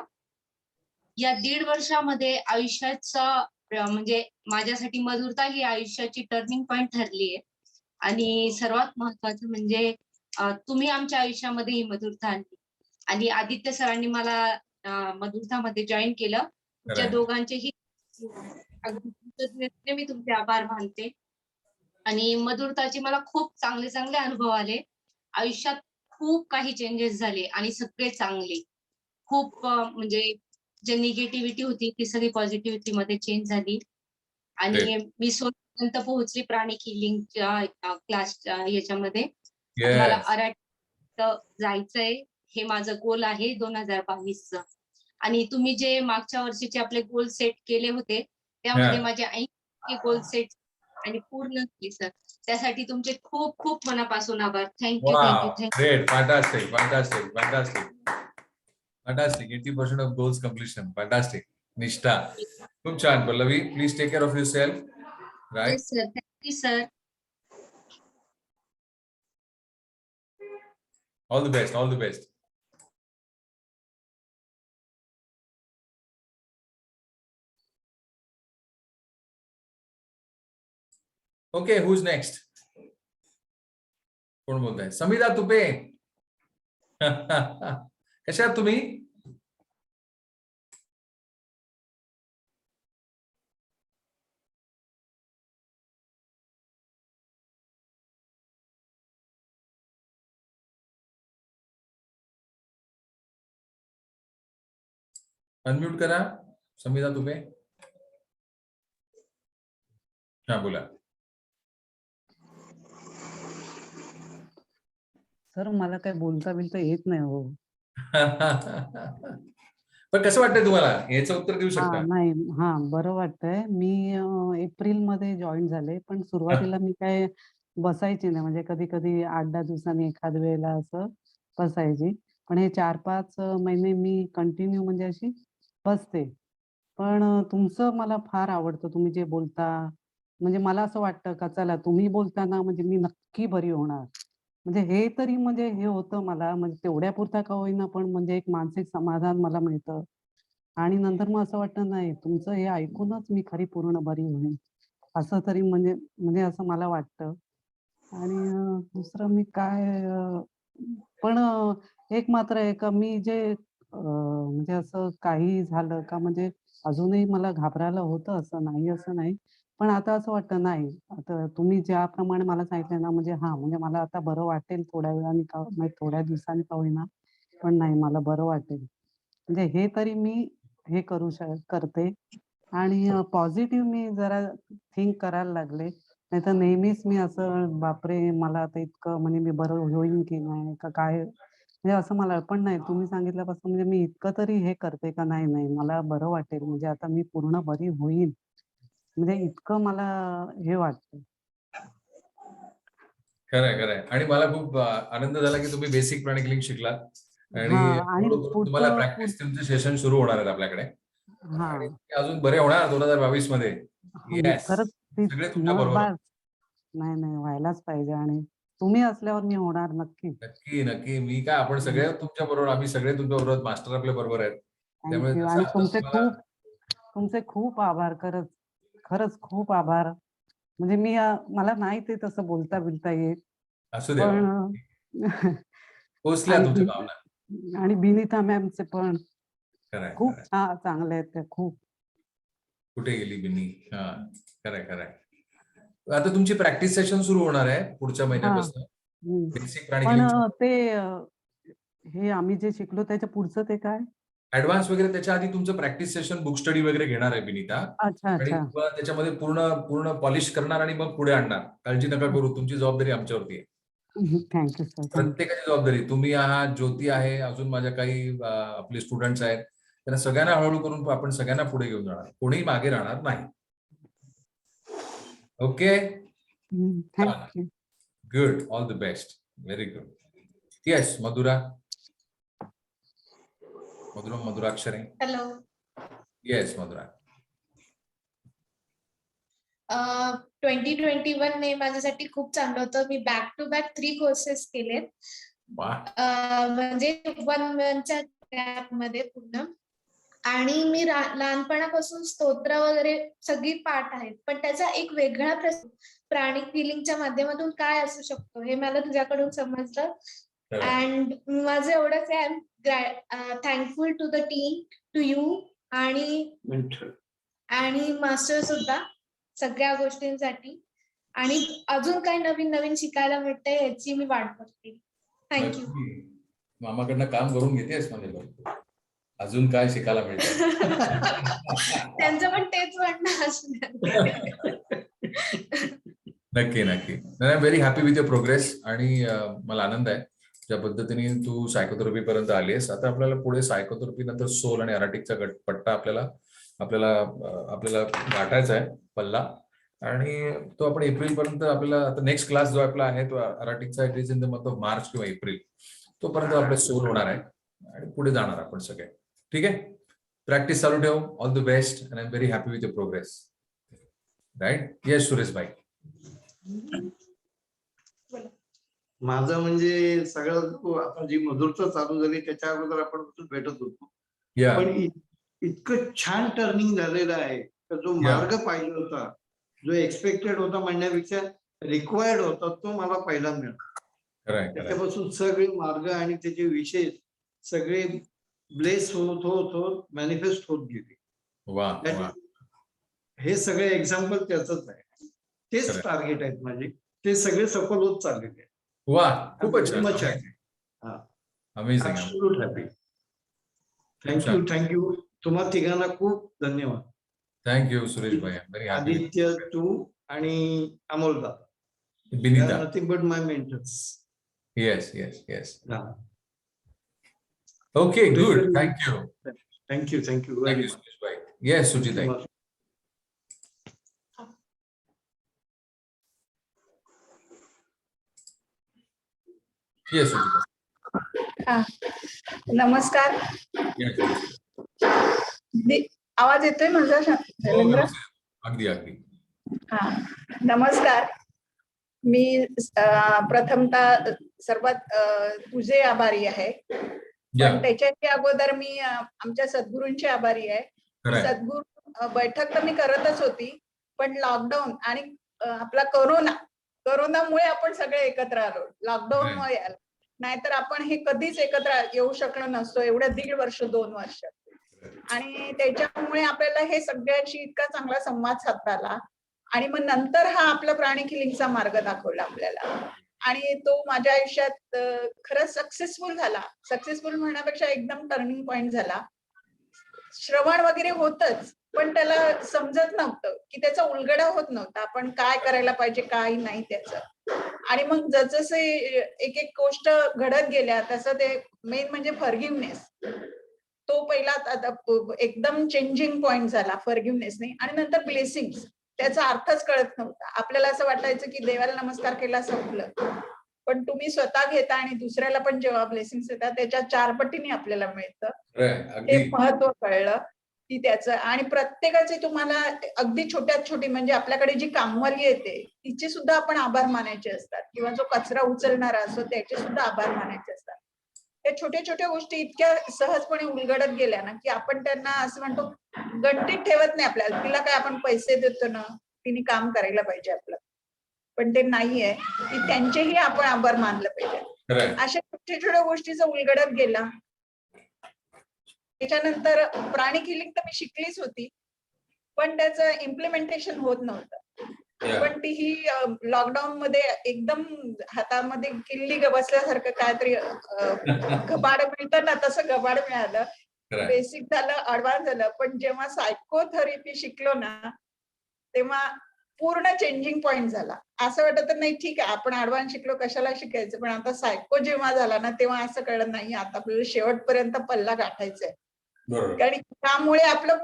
या 1.5 वर्षामध्ये आयुष्याचा म्हणजे माझ्यासाठी मधुरता ही आयुष्याची टर्निंग पॉइंट ठरली आहे. आणि सर्वात महत्वाचं म्हणजे तुम्ही आमच्या आयुष्यामध्ये ही मधुरता आणली. आणि आदित्य सरांनी मला मधुरतामध्ये जॉईन केलं. तुमच्या दोघांचेही अगदी मी तुमचे आभार मानते. आणि मधुरताचे मला खूप चांगले अनुभव आले. आयुष्यात खूप काही चेंजेस झाले आणि सगळे चांगले. खूप म्हणजे जे निगेटिव्हिटी होती ती सगळी पॉझिटिव्हिटी मध्ये चेंज झाली. आणि मी पर्यंत पोहोचली प्राणी किलिंगच्या क्लास याच्यामध्ये. मला अराट जायचंय, हे माझं गोल आहे 2022चं. आणि तुम्ही जे मागच्या वर्षीचे आपले गोल सेट केले होते त्यामध्ये माझे 80% गोल सेट आणि पूर्ण केले सर. त्यासाठी तुमचे खूप खूप मनापासून आभार. Thank you. Great, fantastic. 80% of goals completion. Fantastic. Nishtha, खूप छान. Pallavi, please take care of yourself. Right sir. Thank you sir. All the best. Okay, who is next? कोण बोलताय? समीरा तुपे. कशा आहात तुम्ही? अनम्यूट करा समीरा तुपे. हा, बोला. सर मला काय बोलता येत नाही हो. पण कसं वाटतंय तुम्हाला? याचं उत्तर देऊ शकता? नाही, बरं वाटतंय. मी एप्रिल मध्ये जॉईन झाले, पण सुरुवातीला मी काय बसायची नाही. म्हणजे कधी 8-10 दिवसांनी एखाद वेळेला असं बसायची. पण हे 4-5 महिने मी कंटिन्यू म्हणजे अशी बसते. पण तुमचं मला फार आवडतं. तुम्ही जे बोलता म्हणजे मला असं वाटतं का चला तुम्ही बोलताना म्हणजे मी नक्की बरी होणार. म्हणजे हे तरी म्हणजे हे होतं मला म्हणजे तेवढ्यापुरता का होईना पण म्हणजे एक मानसिक समाधान मला मिळतं. आणि नंतर मग असं वाटतं नाही तुमचं हे ऐकूनच मी खरी पूर्ण बरी होईन. असं तरी म्हणजे म्हणजे असं मला वाटतं. आणि दुसरं मी काय पण एक मात्र आहे का मी जे म्हणजे असं काही झालं का म्हणजे अजूनही मला घाबरायला होतं असं नाही. पण आता असं वाटतं नाही, आता तुम्ही ज्याप्रमाणे मला सांगितलं ना म्हणजे हां, म्हणजे मला आता बरं वाटेल थोड्या वेळाने का म्हणजे थोड्या दिवसांनी का होईना, पण नाही मला बरं वाटेल. म्हणजे हे तरी मी हे करते आणि पॉझिटिव्ह मी जरा थिंक करायला लागले. नाहीतर नेहमीच मी असं बापरे! मला आता इतकं म्हणजे मी बरं होईन की नाही का काय? म्हणजे असं मला पण नाही तुम्ही सांगितल्यापासून म्हणजे मी इतकं तरी हे करते का नाही मला बरं वाटेल म्हणजे आता मी पूर्ण बरी होईन. म्हणजे इतकं मला हे वाटतं. खरंय. आणि मला खूप आनंद झाला की तुम्ही बेसिक प्राणिक लिंक शिकलात आणि हां आणि हळूहळू करून तुम्हाला प्रॅक्टिस तुमचे सेशन सुरू होणार आहेत आपल्याकडे आणि हां. ते अजून बरे होणार 2022 मध्ये. येस, खरंच ती सगळे तुमच्या मग बरोबर. नाही व्हायलाच पाहिजे आणि तुम्ही असल्यावर मी होणार नक्की. नक्की. मी काय आपण सगळे तुमच्या बरोबर, आम्ही सगळे तुमच्या बरोबर, मास्टर आपल्या बरोबर आहेत. त्यामुळे थँक यू जसं आणि आता तुम्हाला तुमचे खूप आभार खरंच खूप आभार. म्हणजे मी मला नाही ते तसं बोलता येत. असू द्या पण पोचल्या आणि तुमच्या भावना. आणि बिनिता मॅमचे पण खूप खरंय. चांगले आहेत ते खूप. कुठे गेली बिन्नी? हा, खरंय. आता तुमची प्रॅक्टिस सेशन सुरू होणार आहे पुढच्या महिन्यापासून. बेसिक प्राणिक पण लिंक ते हे आम्ही जे शिकलो त्याच्या पुढचं ते काय? ऍडव्हान्स वगैरे त्याच्या आधी तुमचं प्रॅक्टिस सेशन बुक स्टडी वगैरे घेणार आहे बिनिता अच्छा. आणि तुम्हाला त्याच्यामध्ये पूर्ण पॉलिश करणार आणि मग पुढे आणणार. काळजी नका करू, तुमची जबाबदारी आमच्यावरती आहे. Thank you sir. प्रत्येकाची जबाबदारी. तुम्ही आहात, ज्योती आहे, अजून माझ्या काही आपले स्टुडंट्स आहेत, त्यांना सगळ्यांना हळूहळू करून आपण सगळ्यांना पुढे घेऊन जाणार. कोणीही मागे राहणार नाही. Okay, thank you. Good, all the best, very good. Yes, मधुराक्षरे. हॅलो. येस मधुरा. 2021 ने माझ्यासाठी खूप चांगलं होतं. मी बॅक टू बॅक 3 कोर्सेस केलेत. म्हणजे 1 मंथच्या गॅपमध्ये पूर्ण. आणि मी लहानपणापासून स्तोत्र वगैरे सगळी पाठ आहेत. पण त्याचा एक वेगळा प्राणिक हिलिंगच्या माध्यमातून काय असू शकतो हे मला तुझ्याकडून समजलं. अँड माझं एवढंच आहे, thankful to the team, to you आणि मास्टर सुद्धा सगळ्या गोष्टींसाठी. आणि अजून काही नवीन शिकायला भेटतंय याची मी वाट बघते. थँक्यू. मामाकडनं काम करून घेतेस म्हणजे अजून काय शिकायला मिळतं. त्यांचं पण तेच म्हणणं असणार. नक्की. I am very happy with your progress आणि मला आनंद आहे ज्या पद्धतीने तू सायकोथेरपी पर्यंत आलीस. आता आपल्याला पुढे सायकोथेरपी नंतर सोल आणि अराटिकचा पट्टा आपल्याला गाठायचा आहे पल्ला. आणि तो आपण एप्रिल पर्यंत आपल्याला आता नेक्स्ट क्लास जो आपला आहे तो अराटिकचा it is in the month of March किंवा एप्रिल. तोपर्यंत आपले सोल होणार आहे आणि पुढे जाणार आपण सगळे. ठीक आहे, प्रॅक्टिस चालू ठेव. All the best and I am very happy with your progress. Right. Yes Suresh bhai. माझं म्हणजे सगळं आपण जी मधुरता चालू झाली त्याच्या अगोदर आपण भेटत होतो. पण इतकं छान टर्निंग झालेलं आहे तर जो मार्ग पाहिजे होता, जो एक्सपेक्टेड होता म्हणण्यापेक्षा रिक्वायर्ड होता, तो मला पहिला मिळाला. त्याच्यापासून सगळे मार्ग आणि त्याचे विषय सगळे ब्लेस होत मॅनिफेस्ट होत गेले. हे सगळे एक्झाम्पल त्याचंच आहे. तेच टार्गेट आहेत माझे, ते सगळे सफल होत चाललेले आहेत. वा, खूपच छान. Absolute happy. थँक्यू. तुम्हा तिघांना खूप धन्यवाद. थँक्यू सुरेश भाई. Very happy. आदित्य, तू आणि अमोलदा, Binita, nothing but my mentors. Yes. Okay, good. Thank you Suresh bhai. Yes सुचिताई. येस सुचिता. नमस्कार. आवाज येतोय माझा? अगदी. हा नमस्कार. मी प्रथमतः सर्वात तुझे आभारी आहे. पण त्याच्याही अगोदर मी आमच्या सद्गुरूंची आभारी आहे. सद्गुरू बैठक तर मी करतच होती, पण लॉकडाऊन आणि आपला करोनामुळे आपण सगळे एकत्र आलो. लॉकडाऊनमुळे आलो, नाहीतर आपण हे कधीच एकत्र येऊ शकलो नसतो एवढ्या 1.5 वर्ष 2 वर्ष. आणि त्याच्यामुळे आपल्याला हे सगळ्यांशी इतका चांगला संवाद साधता आला. आणि मग नंतर हा आपला प्राणिक हिलिंगचा मार्ग दाखवला आपल्याला. आणि तो माझ्या आयुष्यात खरंच सक्सेसफुल झाला. सक्सेसफुल म्हणण्यापेक्षा एकदम टर्निंग पॉइंट झाला. श्रवण वगैरे होतच, पण त्याला समजत नव्हतं की त्याचा उलगडा होत नव्हता. आपण काय करायला पाहिजे काय नाही त्याचं. आणि मग जसं एक एक गोष्ट घडत गेल्या तसं ते मेन म्हणजे फॉरगिव्हनेस. तो पहिला एकदम चेंजिंग पॉइंट झाला फॉरगिव्हनेसने. आणि नंतर ब्लेसिंग्स. त्याचा अर्थच कळत नव्हता. आपल्याला असं वाटायचं की देवाला नमस्कार केला संपलं, पण तुम्ही स्वतः घेता आणि दुसऱ्याला पण जेव्हा ब्लेसिंग्स देतात त्याच्या 4 पटीने आपल्याला मिळतं. ते महत्व कळलं की त्याचं. आणि प्रत्येकाचे तुम्हाला अगदी छोट्यात छोटी म्हणजे आपल्याकडे जी कामवाली येते तिचे सुद्धा आपण आभार मानायचे असतात, किंवा जो कचरा उचलणारा असतो त्याचे सुद्धा आभार मानायचे असतात. त्या छोट्या छोट्या गोष्टी इतक्या सहजपणे उलगडत गेल्या ना की आपण त्यांना असं म्हणतो गणतीत ठेवत नाही आपल्याला. तिला काय आपण पैसे देतो ना, तिने काम करायला पाहिजे आपलं, पण ते नाहीये की त्यांचेही आपण आभार मानलं पाहिजे. अशा छोट्या छोट्या गोष्टीचा उलगडत गेला. त्याच्यानंतर प्राणिक हिलिंग तर मी शिकलीच होती, पण त्याचं इम्प्लिमेंटेशन होत नव्हतं. पण ती ही लॉकडाऊन मध्ये एकदम हातामध्ये किल्ली बसल्यासारखं काहीतरी घबाड मिळतं ना, तसं घबाड मिळालं. बेसिक झालं, ऍडव्हान्स झालं. पण जेव्हा सायकोथेरपी शिकलो ना, तेव्हा पूर्ण चेंजिंग पॉइंट झाला. असं वाटत नाही ठीक आहे आपण ऍडव्हान्स शिकलो कशाला शिकायचं, पण आता सायको जेव्हा झाला ना तेव्हा असं कळलं नाही आता आपल्याला शेवटपर्यंत पल्ला गाठायचा आहे. कारण त्यामुळे आपलं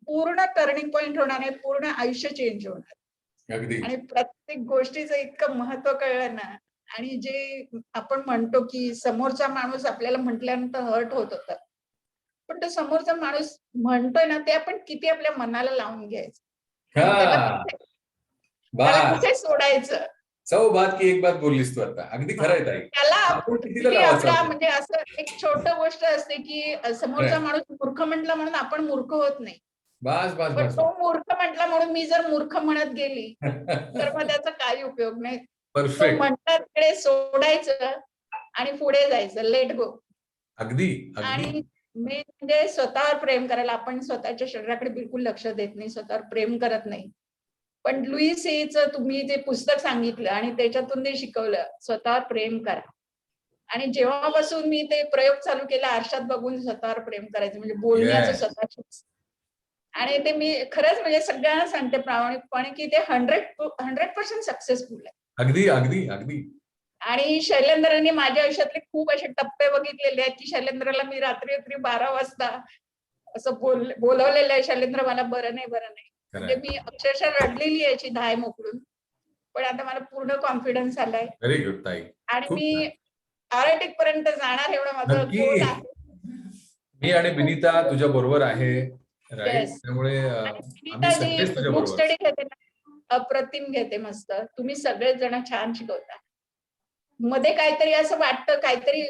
पूर्ण टर्निंग पॉइंट होणार आहे, पूर्ण आयुष्य चेंज होणार. आणि प्रत्येक गोष्टीचं इतकं महत्व कळलं ना. आणि जे आपण म्हणतो की समोरचा माणूस आपल्याला म्हटल्यानंतर हर्ट होत होता, पण तो समोरचा माणूस म्हणतोय ना ते आपण किती आपल्या मनाला लावून घ्यायचं, त्याला कुठे सोडायचं. सौ बात की एक बात बोललीस तू आता. अगदी खरं आहे ताई. त्याला आपल्या म्हणजे असं एक छोट गोष्ट असते की समोरचा माणूस मूर्ख म्हटला म्हणून आपण मूर्ख होत नाही. पण तो मूर्ख म्हटला म्हणून मी जर मूर्ख म्हणत गेली तर मग त्याचा काही उपयोग नाही. तो म्हणतात तिकडे सोडायचं आणि पुढे जायचं, लेट गो. अगदी. आणि मेन म्हणजे स्वतःवर प्रेम करायला. आपण स्वतःच्या शरीराकडे बिलकुल लक्ष देत नाही, स्वतःवर प्रेम करत नाही. पण लुईस हेचं तुम्ही जे पुस्तक सांगितलं आणि त्याच्यातून ते शिकवलं, स्वतःवर प्रेम करा. आणि जेव्हापासून मी ते प्रयोग चालू केला आरशात बघून स्वतःवर प्रेम करायचं, म्हणजे बोलण्याचं स्वतःच. आणि ते मी खरंच म्हणजे सगळ्यांना सांगते प्रामाणिकपणे की ते 100% सक्सेसफुल आहे. अगदी अगदी अगदी. आणि शैलेंद्रने माझ्या आयुष्यातले खूप असे टप्पे बघितलेले आहेत की शैलेंद्रला मी रात्री 12 वाजता असं बोलवलेलं आहे, शैलेंद्र मला बरं नाही म्हणजे मी अक्षरशः रडलेली याची धाय मोकळून. पण आता मला पूर्ण कॉन्फिडन्स आलाय. व्हेरी गुड ताई. आणि मी आरआयटी पर्यंत जाणार एवढं माझं गोल आहे. मी आणि विनीता तुझ्या बरोबर आहे, राईट. त्यामुळे आम्ही सगळेच तुझ्या बुक बरोबर. स्टडी घेते ना, अप्रतिम घेते, मस्त. तुम्ही सगळेच जण छान शिकवता. मध्ये काहीतरी असं वाटतं, काहीतरी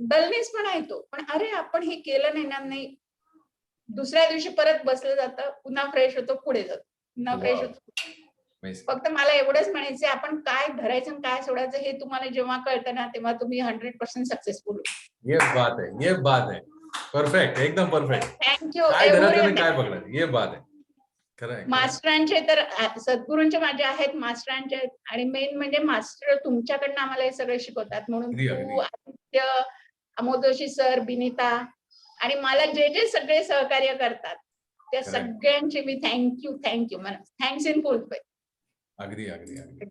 डलनेस पण आहे तो, पण अरे आपण हे केलं नाही ना, नाही दुसऱ्या दिवशी परत बसलं जातं, पुन्हा फ्रेश होतो, पुढे जातो, पुन्हा फ्रेश होतो. फक्त मला एवढंच म्हणायचं आपण काय धरायचं आणि काय सोडायचं हे तुम्हाला जेव्हा कळतं ना तेव्हा तुम्ही 100% सक्सेसफुल. ये बात है, ये बात है. परफेक्ट, एकदम परफेक्ट. थँक्यू. काय धरायचं काय बघणार, ये बात आहे. खरं. मास्टरांचे तर सद्गुरूंचे माझे आहेत, मास्टरांचे आहेत. आणि मेन म्हणजे मास्टर तुमच्याकडनं आम्हाला हे सगळे शिकवतात, म्हणून तू, आदित्य, अमोल जोशी सर, बिनिता आणि मला जे जे सगळे सहकार्य करतात त्या सगळ्यांचे मी थँक्यू थँक्स इन फुल. अगदी अगदी अगदी.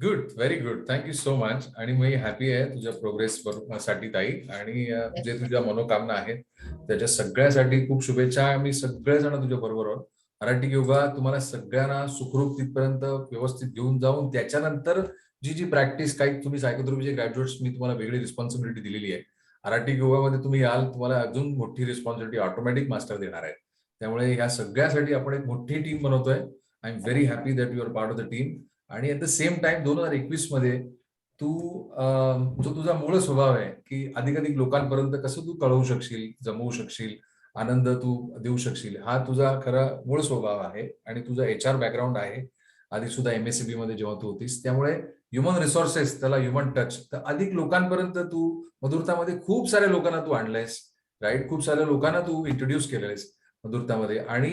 Good, very good. Thank you so much. आणि मी हॅपी आहे तुझ्या प्रोग्रेस साठी ताई. आणि जे तुझ्या मनोकामना आहेत त्याच्या सगळ्यासाठी खूप शुभेच्छा. आम्ही सगळेजण तुझ्या बरोबर आहोत. मराठी योगा तुम्हाला सगळ्यांना सुखरूप तिथपर्यंत व्यवस्थित घेऊन जाऊन त्याच्यानंतर जी प्रॅक्टिस काही तुम्ही सायकोथेरपीचे ग्रॅज्युएट्स मी तुम्हाला वेगळी रिस्पॉन्सिबिलिटी दिलेली आहे. मराठी योगामध्ये तुम्ही याल, तुम्हाला अजून मोठी रिस्पॉन्सिबिलिटी ऑटोमॅटिक मास्टर देणार आहे. त्यामुळे ह्या सगळ्यासाठी आपण एक मोठी टीम बनवतोय I am very happy that you are part of the team. आणि ऍट द सेम टाइम 2021 मध्ये तू जो तुझा मूळ स्वभाव आहे की अधिकाधिक लोकांपर्यंत कसं तू कळवू शकशील, जमवू शकशील, आनंद तू देऊ शकशील, हा तुझा खरा मूळ स्वभाव आहे. आणि तुझा HR बॅकग्राऊंड आहे आधी सुद्धा MSCB मध्ये जेव्हा तू होतीस, त्यामुळे ह्युमन रिसोर्सेस, त्याला ह्युमन टच, तर अधिक लोकांपर्यंत तू मधुरतामध्ये खूप साऱ्या लोकांना तू आणलंयस, राईट. खूप साऱ्या लोकांना तू इंट्रोड्यूस केलेस मधुरतामध्ये, आणि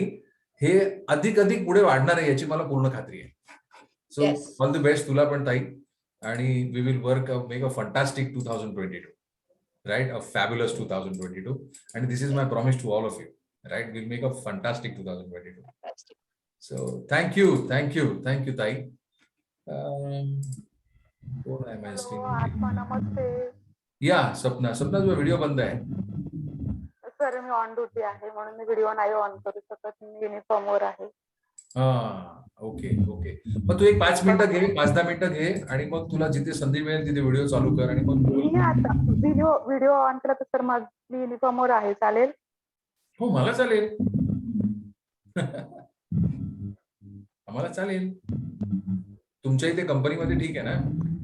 हे अधिक पुढे वाढणार आहे याची मला पूर्ण खात्री आहे. So Yes. All the best तुला पण ताई. आणि we will work make a fantastic 2022, right? A fabulous 2022, and this is my promise to all of you, right? We'll make a fantastic 2022. Fantastic. So thank you ताई. कोण आहे माझ्या screen? नमस्ते या सपना तुझा व्हिडिओ बंद आहे. सर, मी ऑन ड्युटी आहे म्हणून मी व्हिडिओ नाही ऑन करू शकत. मी युनिफॉर्म वर आहे. ओके. मग तू एक 5 मिनिटं घे, 5-10 मिनिटं घे, आणि मग तुला जिथे संधी मिळेल तिथे व्हिडिओ चालू कर आणि मग बोल. मी आता व्हिडिओ ऑन केला तर सर माझी युनिफॉर्म वर आहे, चालेल? हो, मला चालेल. आम्हाला चालेल. तुमच्या इथे कंपनीमध्ये ठीक आहे ना?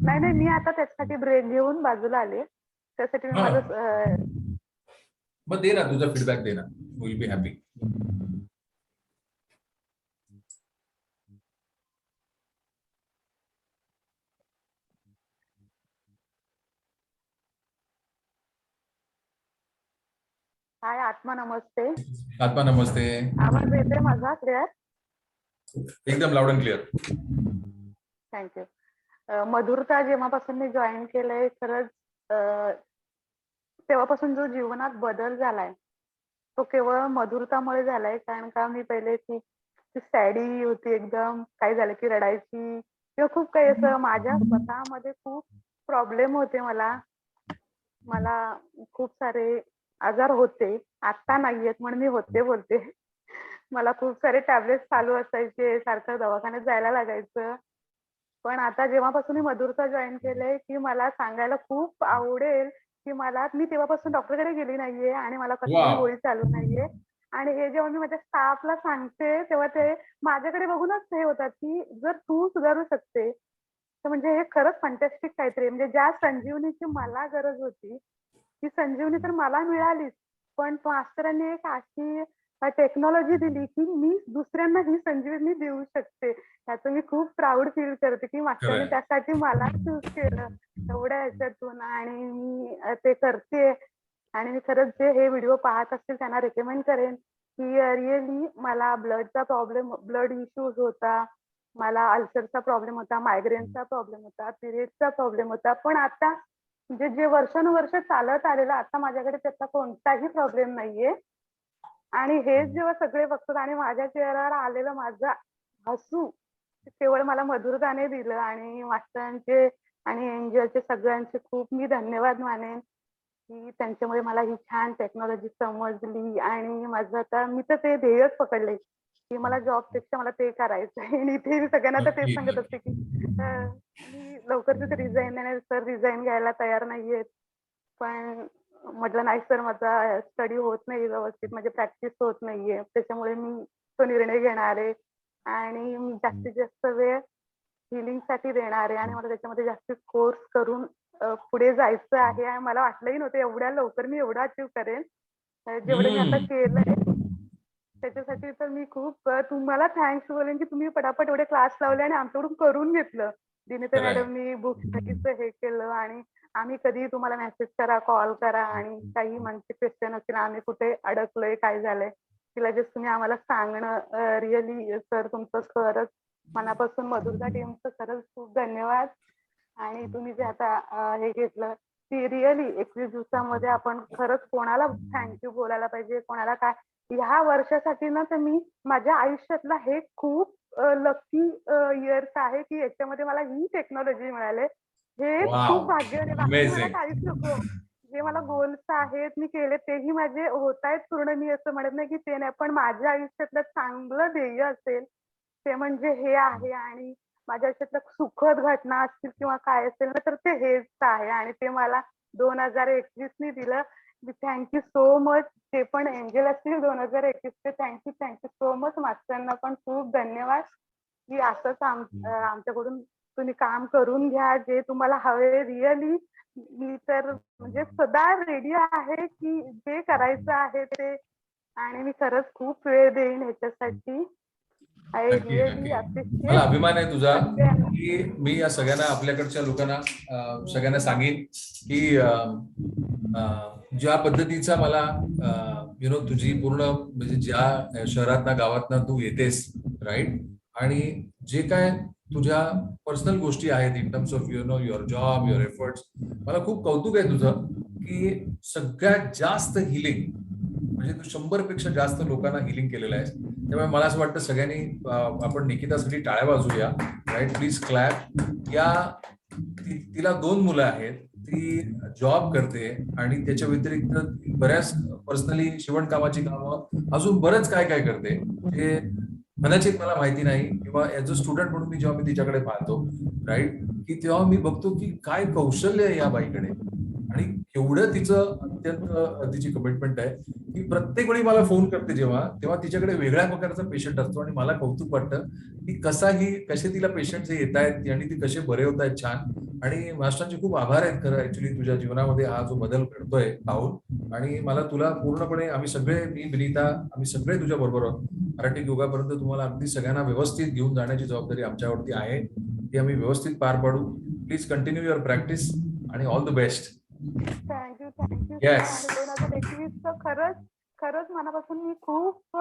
नाही, मी आता त्याच्यासाठी ब्रेक घेऊन बाजूला आले. त्यासाठी मी माझं मग दे ना तुझा फीडबॅक, दे ना. Will be happy. हाय आत्मा, नमस्ते. आत्मा नमस्ते. आवाज येतोय माझा क्लिअर? एकदम लाऊड अँड क्लिअर. थँक्यू. मधुरता जेव्हापासून मी जॉईन केलंय, खरंच तेव्हापासून जो जीवनात बदल झालाय तो केवळ मधुरतामुळे झालाय. कारण का मी पहिले ती सॅडी होती, एकदम काही झालं की रडायची, किंवा खूप काही असं माझ्या स्वतःमध्ये खूप प्रॉब्लेम होते. मला खूप सारे आजार होते, आता नाहीयेत म्हणून मी बोलते. मला खूप सारे टॅबलेट्स चालू असायचे, सारखं दवाखान्यात जायला लागायचं. पण आता जेव्हापासून मी मधुरता जॉईन केलंय, की मला सांगायला खूप आवडेल की मी तेव्हापासून डॉक्टरकडे गेली नाहीये आणि मला कसलीही गोळी चालू नाहीये. आणि हे जेव्हा मी माझ्या स्टाफला सांगते तेव्हा ते माझ्याकडे बघूनच हे होतात की जर तू सुधारू शकते तर म्हणजे हे खरंच फंटॅस्टिक काहीतरी. म्हणजे ज्या संजीवनीची मला गरज होती ती संजीवनी तर मला मिळालीच, पण मास्तरांनी एक अशी टेक्नॉलॉजी दिली की मी दुसऱ्यांना ही संजीवनी देऊ शकते. त्याचं मी खूप प्राऊड फील करते की मास्तरांनी त्यासाठी मला चूज केलं एवढ्या ह्याच्यातून, आणि मी ते करते. आणि मी खरंच जे हे व्हिडिओ पाहत असतील त्यांना रेकमेंड करेन की रिअली मला ब्लड इश्यूज होता, मला अल्सरचा प्रॉब्लेम होता, मायग्रेनचा प्रॉब्लेम होता, पिरियडचा प्रॉब्लेम होता. पण आता म्हणजे जे वर्षानुवर्ष चालत आलेलं, आता माझ्याकडे त्याचा कोणताही प्रॉब्लेम नाहीये. आणि हेच जेव्हा सगळे बघतात आणि माझ्या चेहऱ्यावर आलेलं माझं हसू केवळ मला मधुरताने दिलं. आणि मास्तरांचे आणि एनजीओचे सगळ्यांचे खूप मी धन्यवाद मानेन की त्यांच्यामुळे मला ही छान टेक्नॉलॉजी समजली. आणि माझं आता मी तर ते ध्येयच पकडले की मला जॉबपेक्षा मला ते करायचं आहे. आणि इथे मी सगळ्यांना तर तेच सांगत असते की मी लवकर तिथे रिझाईन सर रिझाईन घ्यायला तयार नाहीयेत. पण म्हटलं नाही सर, माझा स्टडी होत नाही व्यवस्थित, माझी प्रॅक्टिस होत नाहीये, त्याच्यामुळे मी तो निर्णय घेणार आहे आणि मी जास्तीत जास्त वेळ हिलिंग साठी देणार आहे. आणि मला त्याच्यामध्ये जास्तीत कोर्स करून पुढे जायचं आहे. आणि मला वाटलंही नव्हतं एवढ्या लवकर मी एवढं अचीव्ह करेन. जेवढं मी आता केलंय त्याच्यासाठी तर मी खूप तुम्हाला थँक्स बोलेन की तुम्ही पटापट एवढे क्लास लावले आणि आमच्याकडून करून घेतलं. दिनीता मॅडमनी बुक्स हे केलं, आणि आम्ही कधी तुम्हाला मेसेज करा, कॉल करा, आणि काही मनचे क्वेश्चन असतील, आम्ही कुठे अडकलोय, काय झालंय, की लगेच तुम्ही आम्हाला सांगणं. रिअली सर तुमचं खरंच मनापासून मधुरता टीमचं खरंच खूप धन्यवाद. आणि तुम्ही जे आता हे घेतलं ती रिअली 21 दिवसामध्ये आपण खरंच कोणाला थँक्यू बोलायला पाहिजे, कोणाला काय. ह्या वर्षासाठी ना तर मी माझ्या आयुष्यातला हे खूप लकी इयर्स आहे की याच्यामध्ये मला ही टेक्नॉलॉजी मिळाली. हे खूप भाग्य मला काहीच नको. जे मला गोल्स आहेत मी केले तेही माझे होत आहेत पूर्ण. मी असं म्हणत नाही की ते नाही, पण माझ्या आयुष्यातलं चांगलं ध्येय असेल ते म्हणजे हे आहे. आणि माझ्या आयुष्यातल्या सुखद घटना असतील किंवा काय असेल ना तर ते हेच आहे, आणि ते मला 2021 दिलं. Thank you so much. ते पण एंजल असतील 2021 चे. Thank you so much. मास्तरांना पण खूप धन्यवाद. की असंच आमच्याकडून तुम्ही काम करून घ्या, जे तुम्हाला हवे. रिअली मी तर म्हणजे सदा रेडी आहे की जे करायचं आहे ते, आणि मी खरंच खूप वेळ देईन ह्याच्यासाठी. आय नक्की रिअली नक्की मला अप्रिशिएट अभिमान आहे तुझा सगळ्यांना. की मी या सगळ्यांना आपल्याकडच्या लोकांना सगळ्यांना सांगेन की ज्या पद्धतीचा मला तुझी पूर्ण म्हणजे ज्या शहरातनं गावातनं तू येतेस राईट, आणि जे काय तुझ्या पर्सनल गोष्टी आहेत in terms of your job, your efforts, मला खूप कौतुक आहे तुझं की सगळ्यात जास्त हिलिंग म्हणजे तू 100 पेक्षा जास्त लोकांना हिलिंग केलेलं आहेस. त्यामुळे मला असं वाटतं सगळ्यांनी आपण निकितासाठी टाळ्या वाजूया. Right, please clap. तिला 2 मुलं आहेत, ती जॉब करते आणि त्याच्या व्यतिरिक्त बऱ्याच पर्सनली शिवणकामाची कामं अजून बरंच काय काय करते जे कदाचित मला माहिती नाही, किंवा ऍज अ स्टुडंट म्हणून मी जेव्हा मी तिच्याकडे पाहतो राईट, की तेव्हा मी बघतो की काय कौशल्य आहे या बाईकडे आणि केवढं तिचं अत्यंत तिची कमिटमेंट आहे की प्रत्येक वेळी मला फोन करते जेव्हा, तेव्हा तिच्याकडे वेगळ्या प्रकारचा पेशंट असतो आणि मला कौतुक वाटतं की कसे तिला पेशंट येत आहेत आणि ती कसे बरे होत आहेत छान. आणि मास्टरांचे खूप आभार आहेत खरं ऍक्च्युली तुझ्या जीवनामध्ये हा जो बदल घडतोय पाहून. आणि मला तुला पूर्णपणे आम्ही सगळे, मी विनीता, आम्ही सगळे तुझ्या बरोबर आहोत. मराठी योगापर्यंत तुम्हाला अगदी सगळ्यांना व्यवस्थित घेऊन जाण्याची जबाबदारी आमच्यावरती आहे, ती आम्ही व्यवस्थित पार पाडू. प्लीज कंटिन्यू युअर प्रॅक्टिस आणि all the best. Thank you thank you. Yes, 2021 खरंच मनापासून मी खूप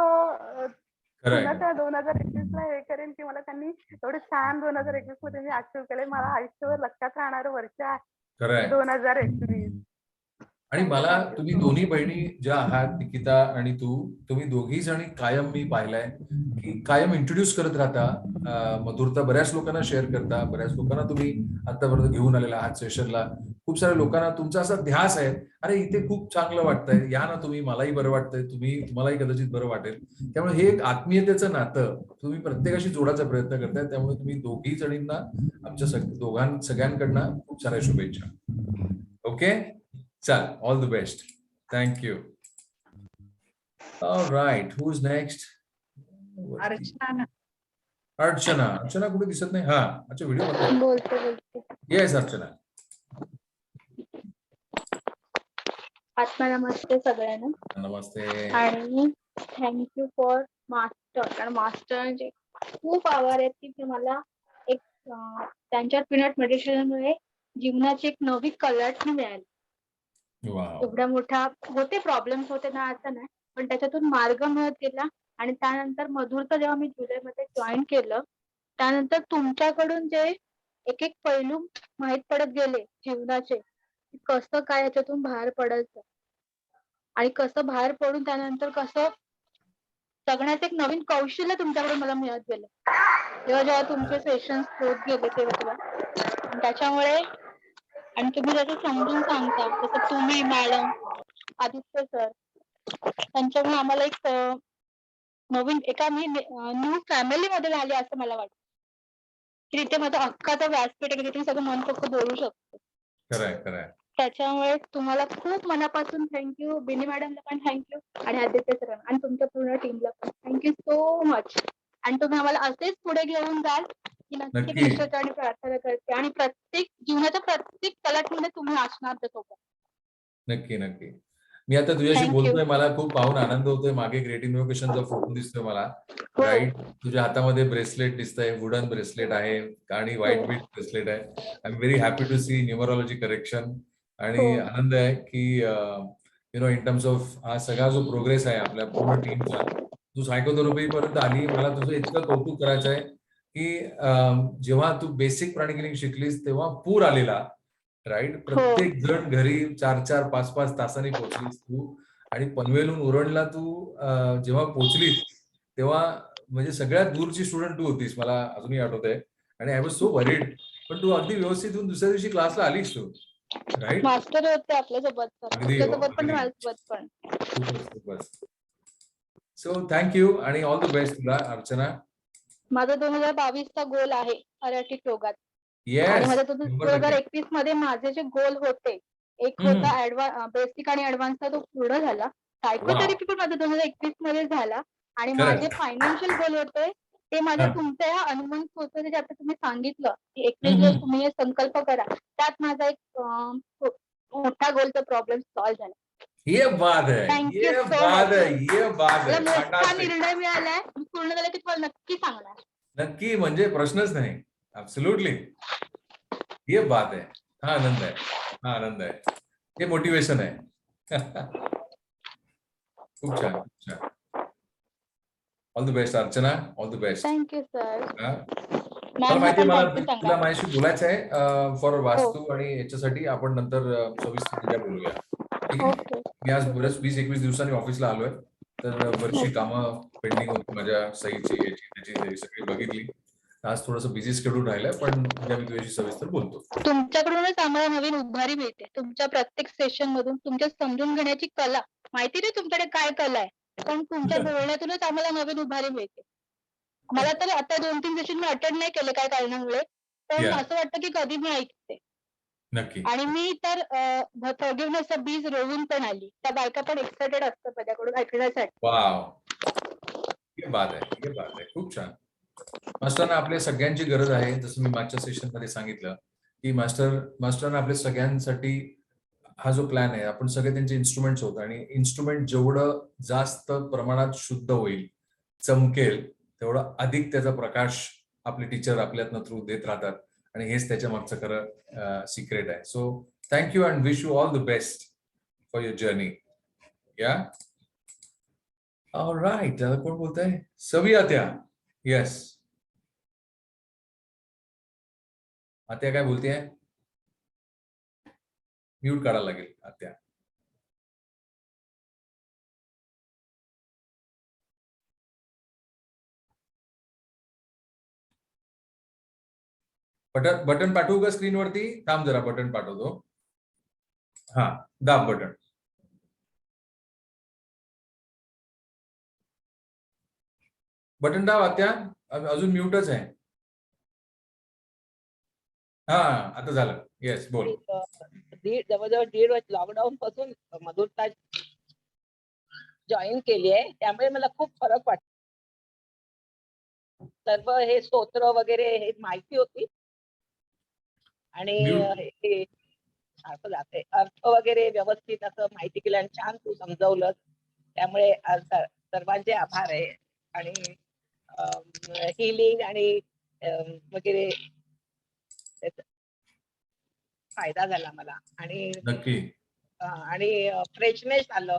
खरंय. पुन्हा त्या 2021 ला हे करेन की मला त्यांनी एवढे छान 2021 मध्ये मी अचीव्ह केले. मला आयुष्यभर लक्षात राहणारं वर्ष आहे खरंय. 2021. आणि मला तुम्ही दोन्ही बहिणी ज्या आहात, निकिता आणि तुम्ही दोघी जणी कायम मी पाहिलंय की कायम इंट्रोड्यूस करत राहता मधुरता, बऱ्याच लोकांना शेअर करता, बऱ्याच लोकांना तुम्ही आतापर्यंत घेऊन आलेला आहात सेशनला. खूप साऱ्या लोकांना तुमचा असा ध्यास आहे, अरे इथे खूप चांगलं वाटतंय, या ना तुम्ही, मलाही बरं वाटतंय, तुम्हालाही कदाचित बरं वाटेल. त्यामुळे हे एक आत्मीयतेचं नातं तुम्ही प्रत्येकाशी जोडायचा प्रयत्न करताय. त्यामुळे तुम्ही दोघी जणींना आमच्या सगळ्यांकडनं खूप साऱ्या शुभेच्छा. ओके, चल, all the best. Thank you. Right, who is next? Archana कुठे दिसत नाही? हा, अच्छा, व्हिडिओ बोलते. येस अर्चना. नमस्ते सगळ्यांना. नमस्ते. आणि थँक्यू फॉर मास्टर. कारण मास्टरांचे खूप आभार आहेत की ते मला एक त्यांच्या पिनट मेडिटेशनमुळे जीवनाची एक नवी कलाटणी मिळाली. एवढ्या मोठ्या होते प्रॉब्लेम्स होते ना, असं नाही, पण त्याच्यातून मार्ग मिळत गेला. आणि त्यानंतर मधुरता जेव्हा मी जुलैमध्ये जॉईन केलं, त्यानंतर तुमच्याकडून जे एक एक पैलू माहीत पडत गेले जीवनाचे, कसं काय याच्यातून बाहेर पडायचं आणि कसं बाहेर पडून त्यानंतर कसं जगण्याचं एक नवीन कौशल्य तुमच्याकडून मला मिळत गेलं जेव्हा तुमचे सेशन्स होत गेले तेव्हा. त्याच्यामुळे आणि तुम्ही जसं समजून सांगता, जसं तुम्ही मॅडम, आदित्य सर, त्यांच्यामुळे आम्हाला एक नवीन एका मी न्यू फॅमिली मध्ये झाली असं मला वाटतं की तिथे माझं हक्काचं व्यासपीठ आहे, तिथे सगळं मन फक्त बोलू शकतो. खरंय. त्याच्यामुळे तुम्हाला खूप मनापासून थँक्यू. बिनी मॅडमला पण थँक्यू आणि आदित्य सर आणि तुमच्या पूर्ण टीमला पण थँक्यू सो मच. आणि तुम्ही आम्हाला असेच पुढे घेऊन जाल की नक्की मी ईश्वराने प्रार्थना करते. आणि प्रत्येक जीवनाच्या प्रत्येक कलाटमध्ये तुम्ही असणार त्यासोबत. नक्की. मी आता तुझ्याशी बोलतोय, मला खूप पाहून आनंद होतोय. मागे ग्रेट इनोव्हेशनचा फोटो दिसतोय मला, राईट. तुझ्या हातामध्ये ब्रेसलेट दिसतंय, वुडन ब्रेसलेट आहे आणि व्हाईट बीट ब्रेसलेट आहे. I am very happy to see numerology correction. आणि आनंद आहे की इन टर्म्स ऑफ हा सगळा जो प्रोग्रेस आहे आपल्या पूर्ण टीमचा, तू सायकोथेरपीपर्यंत आली. मला तुझं इतकं कौतुक करायचं आहे की जेव्हा तू बेसिक प्राणिक हिलिंग शिकलीस तेव्हा पूर आलेला, राईट. प्रत्येक जण घरी 4-4, 5-5 तासांनी पोहोचलीस तू. आणि पनवेलहून उरणला तू जेव्हा पोहोचलीस तेव्हा म्हणजे सगळ्यात दूरची स्टुडंट तू होतीस, मला अजूनही आठवत आहे. आणि आय वॉज सो वरीड, पण तू अगदी व्यवस्थित होऊन दुसऱ्या दिवशी क्लासला आलीस तू, राईट. मास्टर होते आपल्यासोबत पण माझ्यासोबत पण. खूपच. सो थँक्यू आणि ऑल द बेस्ट तुला अर्चना. माझा 2022चा गोल आहे मराठी योगात. आणि येस, माझ्या 2021 मध्ये माझे जे गोल होते, एक होता बेसिक आणि ऍडव्हान्सचा, तो पूर्ण झाला. सायकोथेरपी पण माझा 2021 मध्ये झाला. आणि माझे फायनान्शियल गोल होते ते माझ्या हा. तुमच्या ह्या हनुमान सोसायटी जे आता तुम्ही सांगितलं की 21 दिवस तुम्ही हे संकल्प करा, त्यात माझा एक मोठा गोलचा प्रॉब्लेम सॉल्व्ह झाला. ये बात है, Thank you ये so बात much, है, sir. ये बात मला है. मोठा Fantastic. निर्णय मिळालाय, पूर्ण झाला की तुम्हाला नक्की सांगणार. नक्की, म्हणजे प्रश्नच नाही. ऍब्सोल्युटली, ये बात है. हा आनंद आहे, हा आनंद आहे, हे मोटिवेशन आहे. खूप छान, खूप छान. All the best Archana, all the best. Thank you sir. मला माहिती आहे, तुला माझ्याशी बोलायचं आहे फॉर वास्तू आणि याच्यासाठी आपण नंतर सविस्तर तुझ्या बोलूया. ठीक आहे. मी आज बरंच 20-21 दिवसांनी ऑफिसला आलोय, तर बरीचशी कामं पेंडिंग होती माझ्या सहीची, याची त्याची सगळी बघितली. आज थोडंसं बिझी शेड्यूल राहिलंय, पण उद्या मी तुझ्याशी सविस्तर बोलतो. तुमच्याकडूनच आम्हाला नवीन उभारी मिळते. तुमच्या प्रत्येक सेशन मधून तुमच्या समजून घेण्याची कला, माहिती नाही तुमच्याकडे काय कला आहे, पण तुमच्या बोलण्यातूनच आम्हाला नवीन उभारी मिळते. मला तर आता 2-3 सेशन मी अटेंड नाही केले काय कारणामुळे, पण असं वाटतं की कधी मी ऐकते. नक्की. आणि मी तर फॉरगिव्हनेसचं बीज रोवून पण आली. त्या बायका पण एक्साइटेड असतात माझ्याकडून ऐकण्यासाठी. वाव, ये बात आहे, ये बात आहे. खूप छान. मास्टरांना आपल्या सगळ्यांची गरज आहे. जसं मी मागच्या सेशन मध्ये सांगितलं की मास्टरांना आपल्या सगळ्यांसाठी हा जो प्लॅन आहे, आपण सगळे त्यांचे इन्स्ट्रुमेंट्स होत, आणि इन्स्ट्रुमेंट जेवढं जास्त प्रमाणात शुद्ध होईल, चमकेल, तेवढं अधिक त्याचा प्रकाश आपले टीचर आपल्यातनं थ्रू देत राहतात, आणि हेच त्याच्या मागचं खरं सिक्रेट आहे. So thank you and wish you all the best for your journey. या ऑलराइट. कोण बोलतंय? सवी आत्या. येस, आत्या काय बोलतेय? म्यूट काढायला लागेल आत्या. बटन पाठवू का स्क्रीनवरती? थांब जरा, बटन पाठवतो. हा, दाब बटन. बटन दाब आत्या, अजून म्यूटच आहे. हा, आता झालं. येस, बोल. जवळजवळ 1.5 वर्ष लॉकडाऊन पासून मधुरता जॉईन केली आहे, त्यामुळे मला खूप फरक वाटतो. सर्व हे स्तोत्र वगैरे हे माहिती होती, आणि हे सारखं जाते अर्थ वगैरे व्यवस्थित असं माहिती केलं, आणि छान तू समजवलं, त्यामुळे सर्वांचे आभार आहे. आणि हिलिंग आणि वगैरे फायदा झाला मला, आणि नक्की. आणि फ्रेशनेस आलं.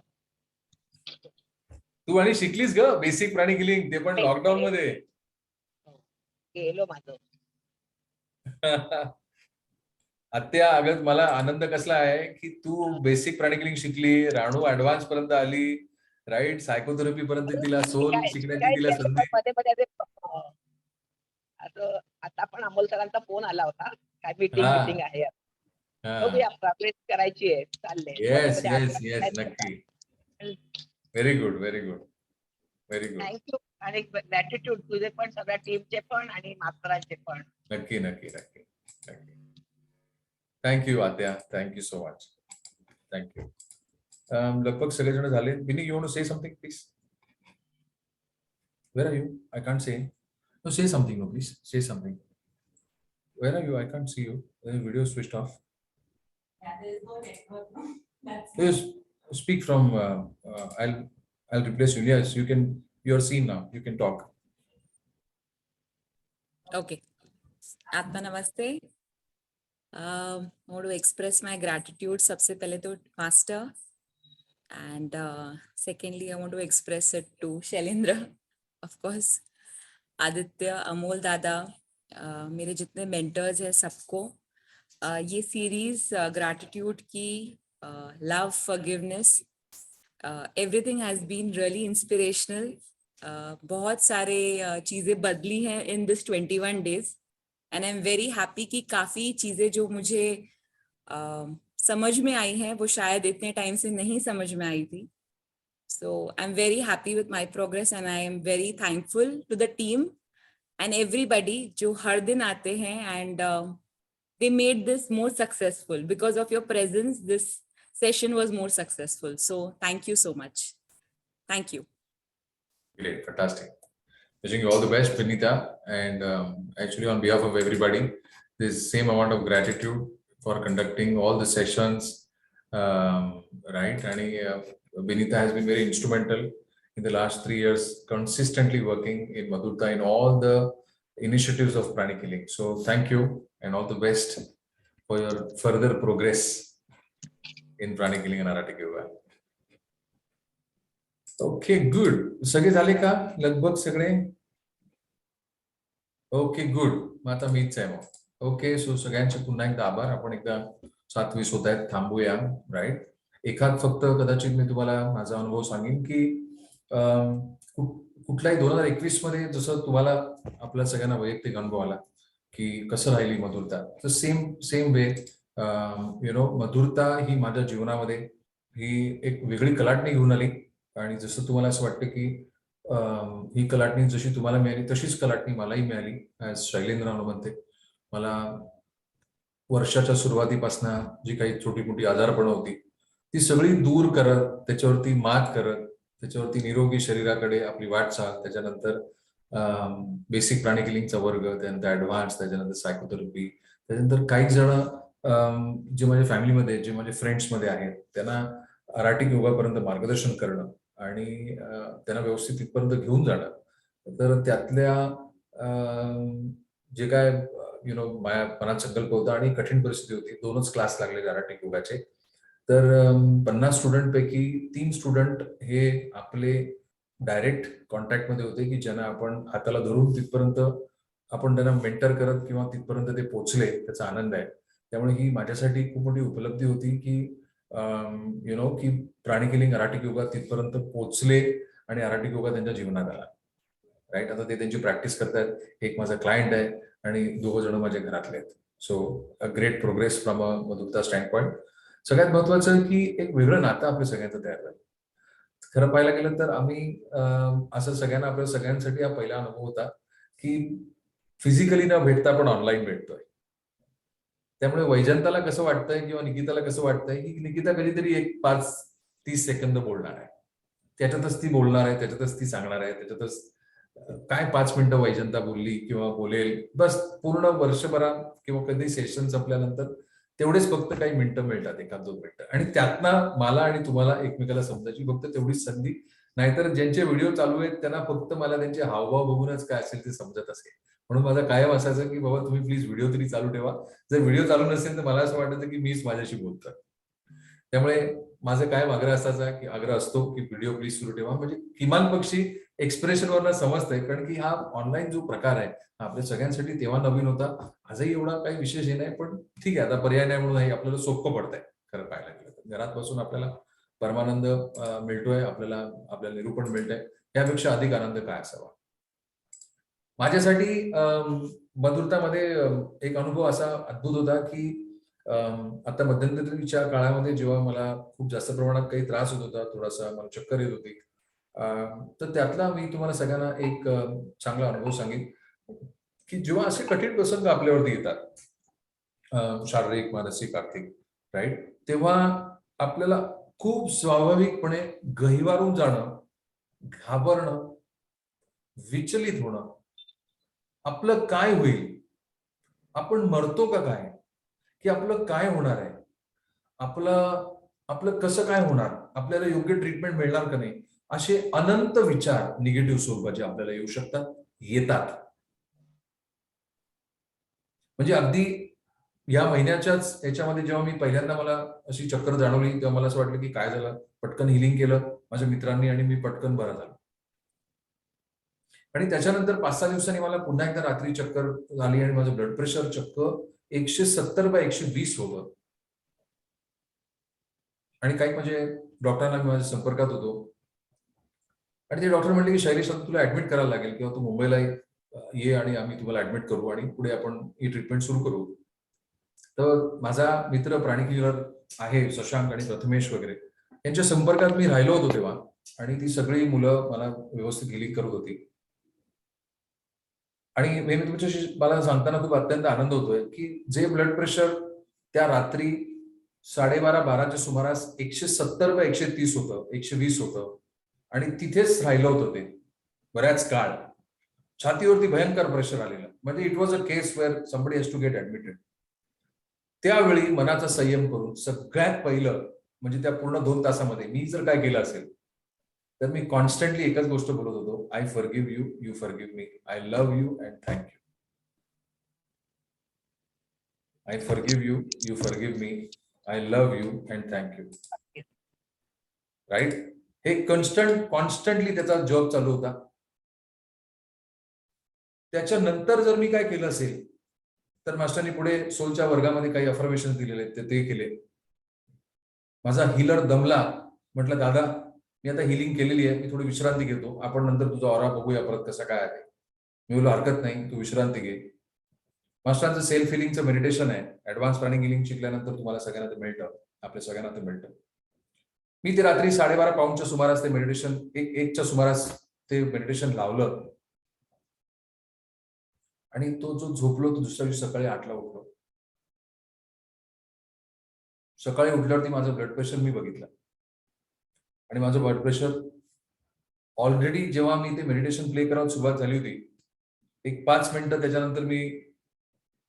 तू आणि शिकलीस ग बेसिक प्राणिक हिलिंग, ते पण लॉकडाऊन मध्ये. गेलो माझं. आत्या, अगं मला आनंद कसला आहे की तू बेसिक प्राणिक हिलिंग शिकली, राणू ऍडव्हान्स पर्यंत आली, राईट, सायकोथेरपी पर्यंत तिला सोल शिकण्याची तिला संधी. मध्ये मध्ये असं आता पण अमोल सरांचा फोन आला होता, काय मीटिंग आहे, बघूया, प्रॅक्टिस करायची आहे, चाललंय. येस येस येस, नक्की. Very good, very good, very good. Thank you, आणि ग्रॅटिट्यूड तुझे पण, सगळ्या टीमचे पण, आणि मास्तरांचे पण. नक्की नक्की नक्की नक्की. थँक्यू आत्या, थँक्यू सो मच, थँक्यू. लगभग सगळेजण झाले. Bini, you want to say something please? Where are you? I can't say. No, say something, no please, say something. Where are you? I can't see you. Video switched off. Yeah, there is no network. No? That's Yes, speak from. I'll replace you. Yes, you can. You're seen now. You can talk. okay. Atma namaste. I want to express my gratitude. सबसे पहले तो master, and secondly I want to express it to Shailendra, of course, Aditya, Amol दादा, मेरे जितने mentors हैं सबको. ये series gratitude की, love, forgiveness, everything has been really inspirational. बहुत सारे चीजें बदली हैं in this 21 days, and I am very happy कि काफी चीजें जो मुझे समझ में आई हैं वो शायद इतने टाइम से नहीं समझ में आई थी. So I am very happy with my progress, and I am very thankful to the team and everybody जो हर दिन आते हैं, and they made this more successful. Because of your presence, this session was more successful. So thank you so much. Thank you. Great, fantastic. Wishing you all the best, Vinita. And actually, on behalf of everybody, this same amount of gratitude for conducting all the sessions. Right? And Vinita has been very instrumental in the last 3 years, consistently working in Madhurta in all the initiatives of Pranic Healing. So thank you and all the best for your further progress in Pranic Healing and Aratic Yoga. Okay good. सगळे झाले का लगभग सगळे? Okay good. मग आता मीच आहे मग. ओके. सो सगळ्यांचे पुन्हा एकदा आभार. आपण एकदा 7:20 होत आहेत, थांबूया. राईट. एखाद फक्त कदाचित मी तुम्हाला माझा अनुभव सांगेन की कुठल्याही 2021 मध्ये जसं तुम्हाला आपल्या सगळ्यांना वैयक्तिक अनुभव आला की कसं राहिली मधुरता, तर सेम वे मधुरता ही माझ्या जीवनामध्ये ही एक वेगळी कलाटणी घेऊन आली. आणि जसं तुम्हाला असं वाटतं की ही कलाटणी जशी तुम्हाला मिळाली तशीच कलाटणी मलाही मिळाली. शैलेंद्र म्हणते, मला वर्षाच्या सुरुवातीपासून जी काही छोटी मोठी आजारपणं होती ती सगळी दूर करत, त्याच्यावरती मात करत, त्याच्यावरती निरोगी शरीराकडे आपली वाटचाल, त्याच्यानंतर बेसिक प्राणिक हिलिंगचा वर्ग, त्यानंतर ऍडव्हान्स, त्याच्यानंतर सायकोथेरपी, त्याच्यानंतर काही जण जे माझ्या फॅमिलीमध्ये, जे माझे फ्रेंड्समध्ये आहेत, त्यांना अराटिक योगापर्यंत मार्गदर्शन करणं आणि त्यांना व्यवस्थित तिथपर्यंत घेऊन जाणं. तर त्यातल्या जे काय माझ्या मनात संकल्प होता आणि कठीण परिस्थिती होती, 2च क्लास लागले अराटिक योगाचे. तर 50 स्टुडंट पैकी 3 स्टुडंट हे आपले डायरेक्ट कॉन्टॅक्टमध्ये होते की ज्यांना आपण हाताला धरून तिथपर्यंत आपण त्यांना मेंटर करत किंवा तिथपर्यंत ते पोहोचले, त्याचा आनंद आहे. त्यामुळे ही माझ्यासाठी खूप मोठी उपलब्धी होती की की प्राणिक हिलिंग, अराटिक योगा तिथपर्यंत पोहोचले आणि अराटिक योगा त्यांच्या जीवनात आला. राईट. आता ते त्यांची प्रॅक्टिस करतायत. एक माझा क्लायंट आहे आणि 2 जण माझ्या घरातले आहेत. So a great progress from a मधुरता स्टँड पॉइंट. सगळ्यात महत्वाचं की एक वेगळं नातं आपल्या सगळ्यांचं तयार झालं. खरं पाहायला गेलं तर आम्ही असं सगळ्यांना, आपल्या सगळ्यांसाठी हा पहिला अनुभव होता की फिजिकली न भेटता आपण ऑनलाईन भेटतोय. त्यामुळे वैजंताला कसं वाटतंय किंवा निकिताला कसं वाटतंय की निकिता कधीतरी 5-30 सेकंद बोलणार आहे, त्याच्यातच ती बोलणार आहे, त्याच्यातच ती सांगणार आहे, त्याच्यातच काय 5 मिनिटं वैजंता बोलली किंवा बोलेल, बस पूर्ण वर्षभरात किंवा कधी सेशन संपल्यानंतर तेवढेच फक्त काही मिनिटं मिळतात, 1-2 मिनिटं. आणि त्यातनं मला आणि तुम्हाला एकमेकाला समजायची फक्त तेवढीच संधी. नाहीतर ज्यांचे व्हिडिओ चालू आहेत त्यांना फक्त मला त्यांचे हावभाव बघूनच काय असेल ते समजत असेल. म्हणून माझं कायम असायचं की बाबा तुम्ही प्लीज व्हिडिओ तरी चालू ठेवा. जर व्हिडिओ चालू नसेल तर मला असं वाटायचं की मीच माझ्याशी बोलतोय. त्यामुळे माझं कायम आग्रह असायचा की आग्रह असतो की व्हिडिओ प्लीज सुरू ठेवा, म्हणजे किमान पक्षी एक्सप्रेशनवरनं समजतंय. कारण की हा ऑनलाईन जो प्रकार आहे हा आपल्या सगळ्यांसाठी तेव्हा नवीन होता. आजही एवढा काही विशेष हे नाही, पण ठीक आहे, आता पर्याय नाही म्हणून हे आपल्याला सोपं पडतंय. खरं पाहायला गेलं तर घरात बसून आपल्याला परमानंद मिळतोय, आपल्याला निरूपण मिळतंय. यापेक्षा अधिक आनंद काय असावा. माझ्यासाठी मधुरतामध्ये एक अनुभव असा अद्भुत होता की आता मध्यंतरीच्या काळामध्ये जेव्हा मला खूप जास्त प्रमाणात काही त्रास होत होता, थोडासा मला चक्कर येत होती, तर त्यातला मी तुम्हाला सगळ्यांना एक चांगला अनुभव सांगेन की जेव्हा असे कठीण प्रसंग आपल्यावरती येतात, शारीरिक, मानसिक, आर्थिक, राईट, तेव्हा आपल्याला खूप स्वाभाविकपणे गहिवारून जाणं, घाबरणं, विचलित होणं, आपलं काय होईल, आपण मरतो का काय, की आपलं काय होणार आहे, आपलं कसं काय होणार, आपल्याला योग्य ट्रीटमेंट मिळणार का नाही, असे अनंत विचार निगेटिव्ह स्वरूपाचे आपल्याला येऊ शकतात, येतात. म्हणजे अगदी या महिन्याच्याच याच्यामध्ये जेव्हा मी पहिल्यांदा मला अशी चक्कर जाणवली तेव्हा मला असं वाटलं की काय झालं, पटकन हिलिंग केलं माझ्या मित्रांनी आणि मी पटकन बरा झालो. आणि त्याच्यानंतर 5-6 दिवसांनी मला पुन्हा एकदा रात्री चक्कर झाली आणि माझं ब्लड प्रेशर चक्क 170/120 होतं. आणि काही म्हणजे डॉक्टरांना मी माझ्या संपर्कात होतो आणि ते डॉक्टर म्हणले की शैलेश, तुला ऍडमिट करायला लागेल किंवा तू मुंबईला ये आणि आम्ही तुम्हाला ऍडमिट करू आणि पुढे आपण ही ट्रीटमेंट सुरू करू. तर माझा मित्र प्राणिक हिलर आहे शशांक आणि प्रथमेश वगैरे, यांच्या संपर्कात मी राहिलो होतो तेव्हा, आणि ती सगळी मुलं मला व्यवस्थित हिलिंग करत होती. आणि मी तुमच्याशी मला सांगताना खूप अत्यंत आनंद होतोय की जे ब्लड प्रेशर त्या रात्री 12:30-12च्या सुमारास 170/130 होतं, 120 होतं आणि तिथेच राहिलं होतं ते बऱ्याच काळ. छातीवरती भयंकर प्रेशर आलेलं, म्हणजे it was a case where somebody has to get admitted. त्यावेळी मनाचा संयम करून सगळ्यात पहिलं म्हणजे त्या पूर्ण 2 तासामध्ये मी जर काय केलं असेल तर मी कॉन्स्टंटली एकच गोष्ट बोलत होतो, I forgive you, you forgive me, I love you and thank you. I forgive you, you forgive me, I love you and thank you. Right? हे कॉन्स्टंटली त्याचा जॉब चालू होता. त्याच्यानंतर जर मी काय केलं असेल तर मास्टरनी पुढे सोलच्या वर्गामध्ये काही अफर्मेशन दिलेले ते केले. माझा हिलर दमला, म्हटलं दादा मी आता हिलिंग केलेली आहे, मी थोडी विश्रांती घेतो, आपण नंतर तुझा ऑरा बघूया परत कसा काय आहे. मी बोललो हरकत नाही, तू विश्रांती घे. मास्टरांचं सेल्फ हिलिंगचं मेडिटेशन आहे, ऍडव्हान्स प्राणिक हिलिंग शिकल्यानंतर तुम्हाला सगळ्यांना ते मिळतं, आपल्या सगळ्यांना ते मिळतं. मी ते रात्री 12:30 पाऊंडच्या सुमारास ते मेडिटेशन 1च्या सुमारास ते मेडिटेशन लावलं आणि तो जो झोपलो तो दुसऱ्या दिवशी सकाळी 8ला उठलो. सकाळी उठल्यावरती माझं ब्लड प्रेशर मी बघितलं आणि माझं ब्लड प्रेशर ऑलरेडी जेव्हा मी ते मेडिटेशन प्ले करायला सुरुवात झाली होती, एक 5 मिनिटं त्याच्यानंतर मी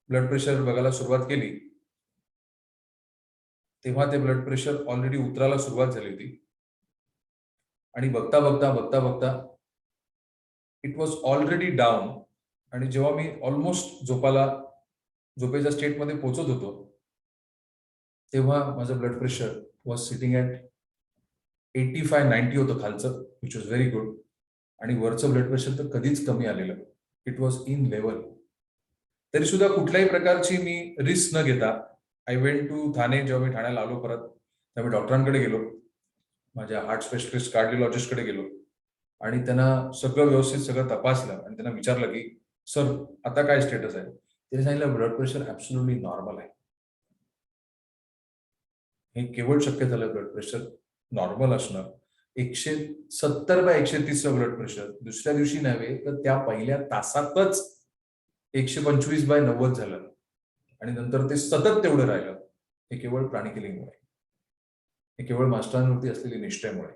ब्लड प्रेशर बघायला सुरुवात केली, तेव्हा ते ब्लड प्रेशर ऑलरेडी उतरायला सुरुवात झाली होती आणि बघता बघता इट वॉज ऑलरेडी डाऊन. आणि जेव्हा मी ऑलमोस्ट झोपेच्या स्टेटमध्ये पोहोचत होतो तेव्हा माझं blood pressure was sitting at 85-90 होतं खालचं, विच वॉज व्हेरी गुड. आणि वरचं ब्लड प्रेशर तर कधीच कमी आलेलं, इट वॉज इन लेवल. तरी सुद्धा कुठल्याही प्रकारची मी रिस्क न घेता आय वेंट टू ठाणे. जेव्हा मी ठाण्याला आलो परत तेव्हा मी डॉक्टरांकडे गेलो, माझ्या हार्ट स्पेशलिस्ट कार्डिओलॉजिस्टकडे गेलो आणि त्यांना सगळं व्यवस्थित सगळं तपासलं आणि त्यांना विचारलं की सर आता काय स्टेटस आहे. त्यांनी सांगितलं ब्लड प्रेशर ऍब्सोल्युटली नॉर्मल आहे. हे केवळ शक्य झालं ब्लड प्रेशर नॉर्मल असणं. 170/130 ब्लड प्रेशर दुसऱ्या दिवशी नव्हे तर त्या पहिल्या तासातच 125/90 झालं आणि नंतर ते सतत तेवढं राहिलं. हे केवळ प्राणिक हिलिंगमुळे, हे केवळ मास्टरांवरती असलेली निष्ठेमुळे,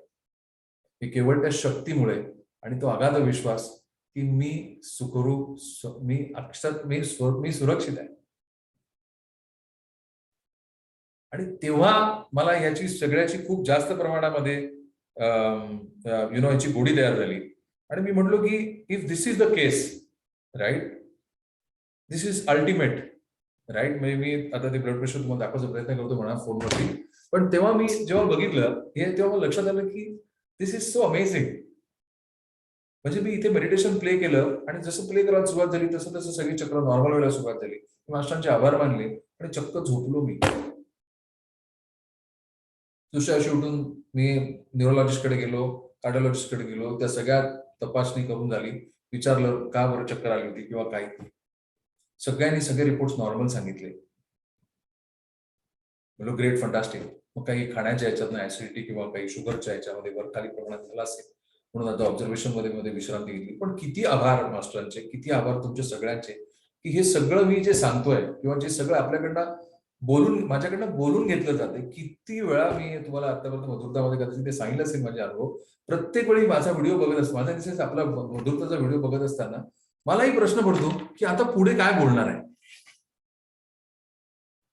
हे केवळ त्या शक्तीमुळे आणि तो अगाध विश्वास की मी सुरक्षित आहे. आणि तेव्हा मला याची सगळ्याची खूप जास्त प्रमाणामध्ये याची गोडी तयार झाली आणि मी म्हटलो की if this is the case right, this is ultimate right. म्हणजे मी आता ते ब्लड प्रेशर तुम्हाला दाखवायचा प्रयत्न करतो म्हणा फोनवरती, पण तेव्हा मी जेव्हा बघितलं हे तेव्हा मला लक्षात आलं की दिस इज सो अमेझिंग. म्हणजे मी इथे मेडिटेशन प्ले केलं आणि जसं प्ले करायला सुरुवात झाली तसं सगळी चक्र नॉर्मल व्हायला सुरुवात झाली. मास्टरांचे आभार मानले आणि चक्क झोपलो मी. दुसऱ्या दिवशी उठून मी न्यूरोलॉजिस्टकडे गेलो, कार्डिओलॉजिस्टकडे गेलो, त्या सगळ्या तपासणी करून झाली, विचारलं का बरं चक्कर आली होती किंवा काय. सगळ्यांनी सगळे रिपोर्ट्स नॉर्मल सांगितले. बोलो ग्रेट फंटास्टिक. मग काही खाण्याच्या याच्यातनं ऍसिडिटी किंवा काही शुगरच्या याच्यामध्ये वर खाली प्रमाणात झाला असेल म्हणून आता ऑब्झर्वेशन मध्ये विश्रांती घेतली. पण किती आभार मास्टरांचे, किती आभार तुमच्या सगळ्यांचे की हे सगळं मी जे सांगतोय किंवा जे सगळं आपल्याकडनं माझ्याकडनं बोलून घेतलं जाते. किती वेळा मी तुम्हाला आतापर्यंत मधुरतामध्ये कदाचित ते सांगितलं असेल माझे अनुभव. प्रत्येक वेळी माझा व्हिडिओ बघत असतो, माझा दिसेल आपला मधुरताचा व्हिडिओ बघत असताना मलाही प्रश्न पडतो की आता पुढे काय बोलणार आहे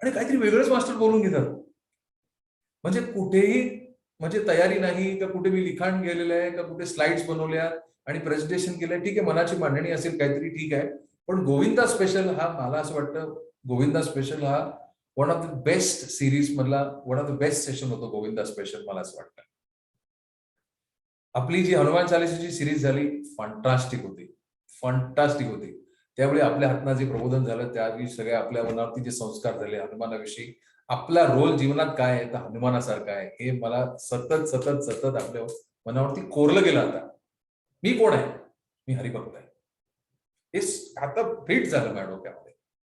आणि काहीतरी वेगळंच मास्टर बोलून घेतात. म्हणजे कुठेही म्हणजे तयारी नाही का, कुठे मी लिखाण केलेलं आहे का, कुठे स्लाइड्स बनवल्या आणि प्रेझेंटेशन केलंय, ठीक आहे मनाची मांडणी असेल काहीतरी ठीक आहे. पण गोविंदा स्पेशल हा मला असं वाटतं, गोविंदा स्पेशल हा one of the best series मधला one of the best session होतो गोविंदा स्पेशल मला असं वाटतं. आपली जी हनुमान चालीसाची सिरीज झाली फंटास्टिक होती, फंटास्टिक होती. त्यावेळी आपल्या हातनं जे प्रबोधन झालं त्यावेळी सगळ्या आपल्या मनावरती जे संस्कार झाले हनुमानाविषयी, आपला रोल जीवनात काय आहे तर हनुमानासारखा आहे हे मला सतत सतत सतत आपल्या मनावरती कोरलं गेलं. आता मी कोण आहे, मी हरिभक्त आहे. हे आता फिट झालं माझ्या डोक्यामध्ये,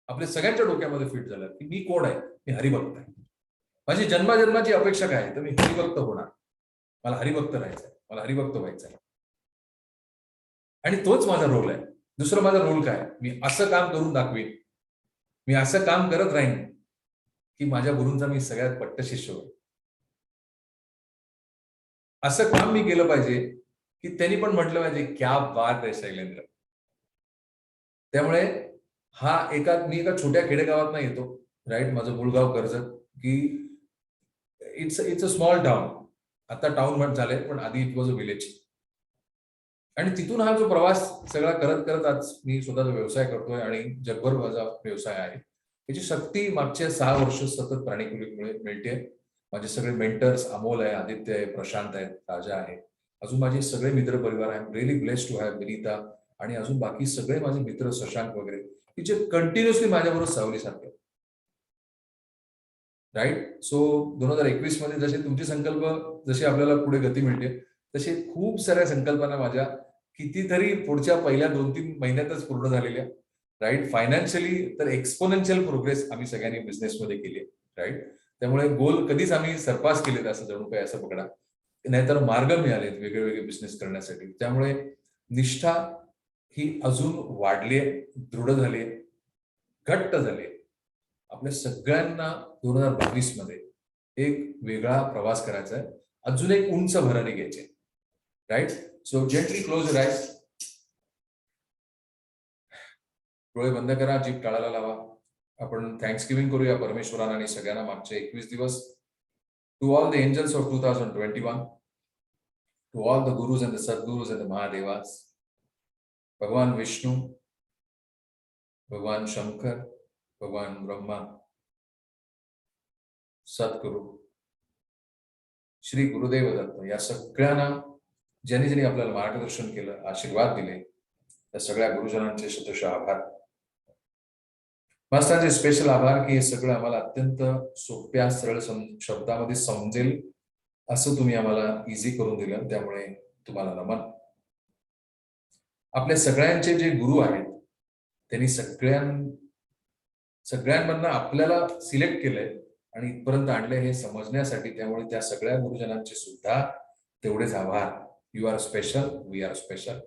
आपल्या सगळ्यांच्या डोक्यामध्ये फिट झालं की मी कोण आहे, मी हरिभक्त आहे. माझी जन्माजन्माची अपेक्षा काय आहे तर मी हरिभक्त होणार, मला हरिभक्त राहायचंय, मला हरिभक्त व्हायचंय आणि तोच माझा रोल आहे. दुसरं माझा रोल काय, मी असं काम करून दाखवीन, मी असं काम करत राहीन की माझ्या गुरूंचा मी सगळ्यात पट्ट शिष्य होईल. असं काम मी केलं पाहिजे की त्यांनी पण म्हटलं पाहिजे क्या बात आहे शैलेंद्र, त्यामुळे मी एका छोट्या खेडेगावात नाही येतो, राईट. माझं मूळ गाव कर्जत, की इट्स अ स्मॉल टाउन. आता टाउन झाले, पण आधी इट वॉज अ विलेज. आणि तिथून हा जो प्रवास सगळा करत करत आज मी स्वतःचा व्यवसाय करतोय आणि जगभर माझा व्यवसाय आहे. याची शक्ती मागच्या 6 वर्ष सतत प्राणिकुलीमुळे मिळते. माझे सगळे मेंटर्स अमोल आहे, आदित्य आहे, प्रशांत आहे, राजा आहे, अजून माझे सगळे मित्र परिवार आहे. Really blessed to have Vineeta आणि अजून बाकी सगळे माझे मित्र शशांक वगैरे, की जे कंटिन्युअसली माझ्याबरोबर सावली सारखे, राईट. सो 2021 मध्ये जसे तुमचे संकल्प जसे आपल्याला पुढे गती मिळते, तसे खूप साऱ्या संकल्पना माझ्या कितीतरी पुढच्या पहिल्या 2-3 महिन्यातच पूर्ण झालेल्या, राईट. फायनान्शियली तर एक्सपोनेन्शियल प्रोग्रेस आम्ही सगळ्यांनी बिझनेसमध्ये केली, राईट. त्यामुळे गोल कधीच आम्ही सरपास केलेत असं जणू काय असं पकडा, नाहीतर मार्ग मिळालेत वेगळे वेगळे बिझनेस करण्यासाठी. त्यामुळे निष्ठा ही अजून वाढली, दृढ झाली, घट्ट झाली. आपल्या सगळ्यांना 2022 मध्ये एक वेगळा प्रवास करायचा आहे, अजून एक उंच भरारी घ्यायची, right. So gently close your eyes, डोळे बंद करा, जीभ टाळाला लावा. आपण थँक्सगिव्हिंग करूया परमेश्वरांना आणि सगळ्यांना मागचे 21 दिवस. To all the angels of 2021, to all the gurus and the sadgurus and the महादेवास, भगवान विष्णू, भगवान शंकर, भगवान ब्रह्मा, सद्गुरु, श्री गुरुदेव दत्त, या सगळ्यांना ज्यांनी ज्यांनी आपल्याला मार्गदर्शन केलं, आशीर्वाद दिले, त्या सगळ्या गुरुजनांचे शतशः आभार. मास्टरांचे स्पेशल आभार की हे सगळं आम्हाला अत्यंत सोप्या सरळ शब्दामध्ये समजेल असं तुम्ही आम्हाला इझी करून दिलं, त्यामुळे तुम्हाला नमन. आपल्या सगळ्यांचे जे गुरु आहेत त्यांनी सगळ्यांमधनं आपल्याला सिलेक्ट केलंय आणि इथपर्यंत आणले हे समजण्यासाठी, त्यामुळे त्या सगळ्या गुरुजनांचे सुद्धा तेवढेच आभार. You are special, we are special.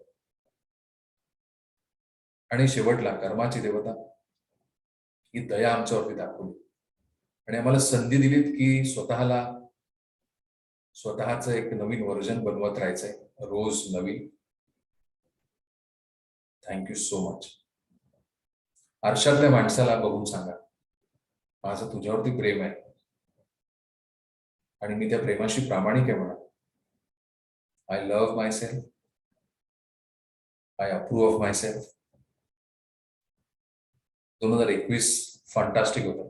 आणि शेवटला कर्माची देवता ही दया आमच्यावरती दाखवली आणि आम्हाला संधी दिलीत की स्वतःच एक नवीन व्हर्जन बनवत राहायचंय, रोज नवीन. Thank you so much. आरशातल्या माणसाला बघून सांगा, माझं तुझ्यावरती प्रेम आहे आणि मी त्या प्रेमाशी प्रामाणिक आहे म्हणा. I love my self, I approve of my self. 2021 fantastic होतं,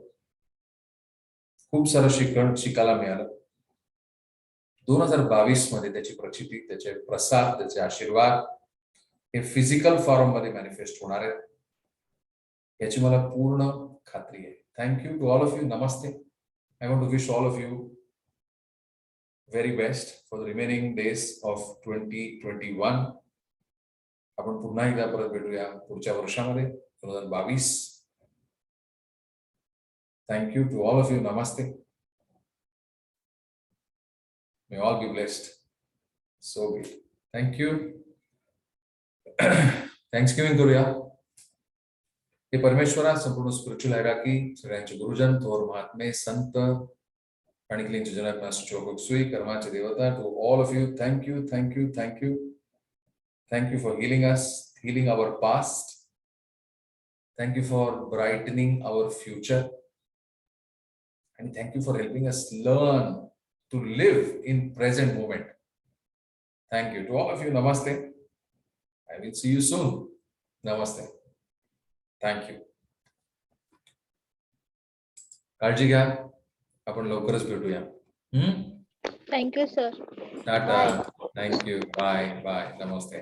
खूप सारं शिकायला मिळालं. 2022 मध्ये त्याची प्रचिती, त्याचे प्रसाद, त्याचे आशीर्वाद हे फिजिकल फॉर्म मध्ये मॅनिफेस्ट होणार आहेत याची मला पूर्ण खात्री आहे. Thank you to all of you. नमस्ते. I want to wish all of you very best for the remaining days of 2021. आपण पुन्हा एकदा परत भेटूया पुढच्या वर्षामध्ये 2022. Thank you to all of you. Namaste. May all be blessed. So be it. Thank you. Thanksgiving करूया. हे परमेश्वरा, संपूर्ण स्पिरिच्युअल हायरार्की, सगळ्यांचे गुरुजन, थोर महात्मे, संत, प्राणिकलींचे जनक, मास्टर चोगोक्सुई, कर्माचे देवता, to all of you, thank you, thank you, thank you. Thank you for healing us, healing our past. Thank you for brightening our future. And thank you for helping us learn to live in present moment. Thank you to all of you. Namaste. I will see you soon. Namaste. Thank you. काळजी घ्या. आपण लवकरच भेटूया. Thank you sir. Tata. Thank you. Bye bye. Namaste.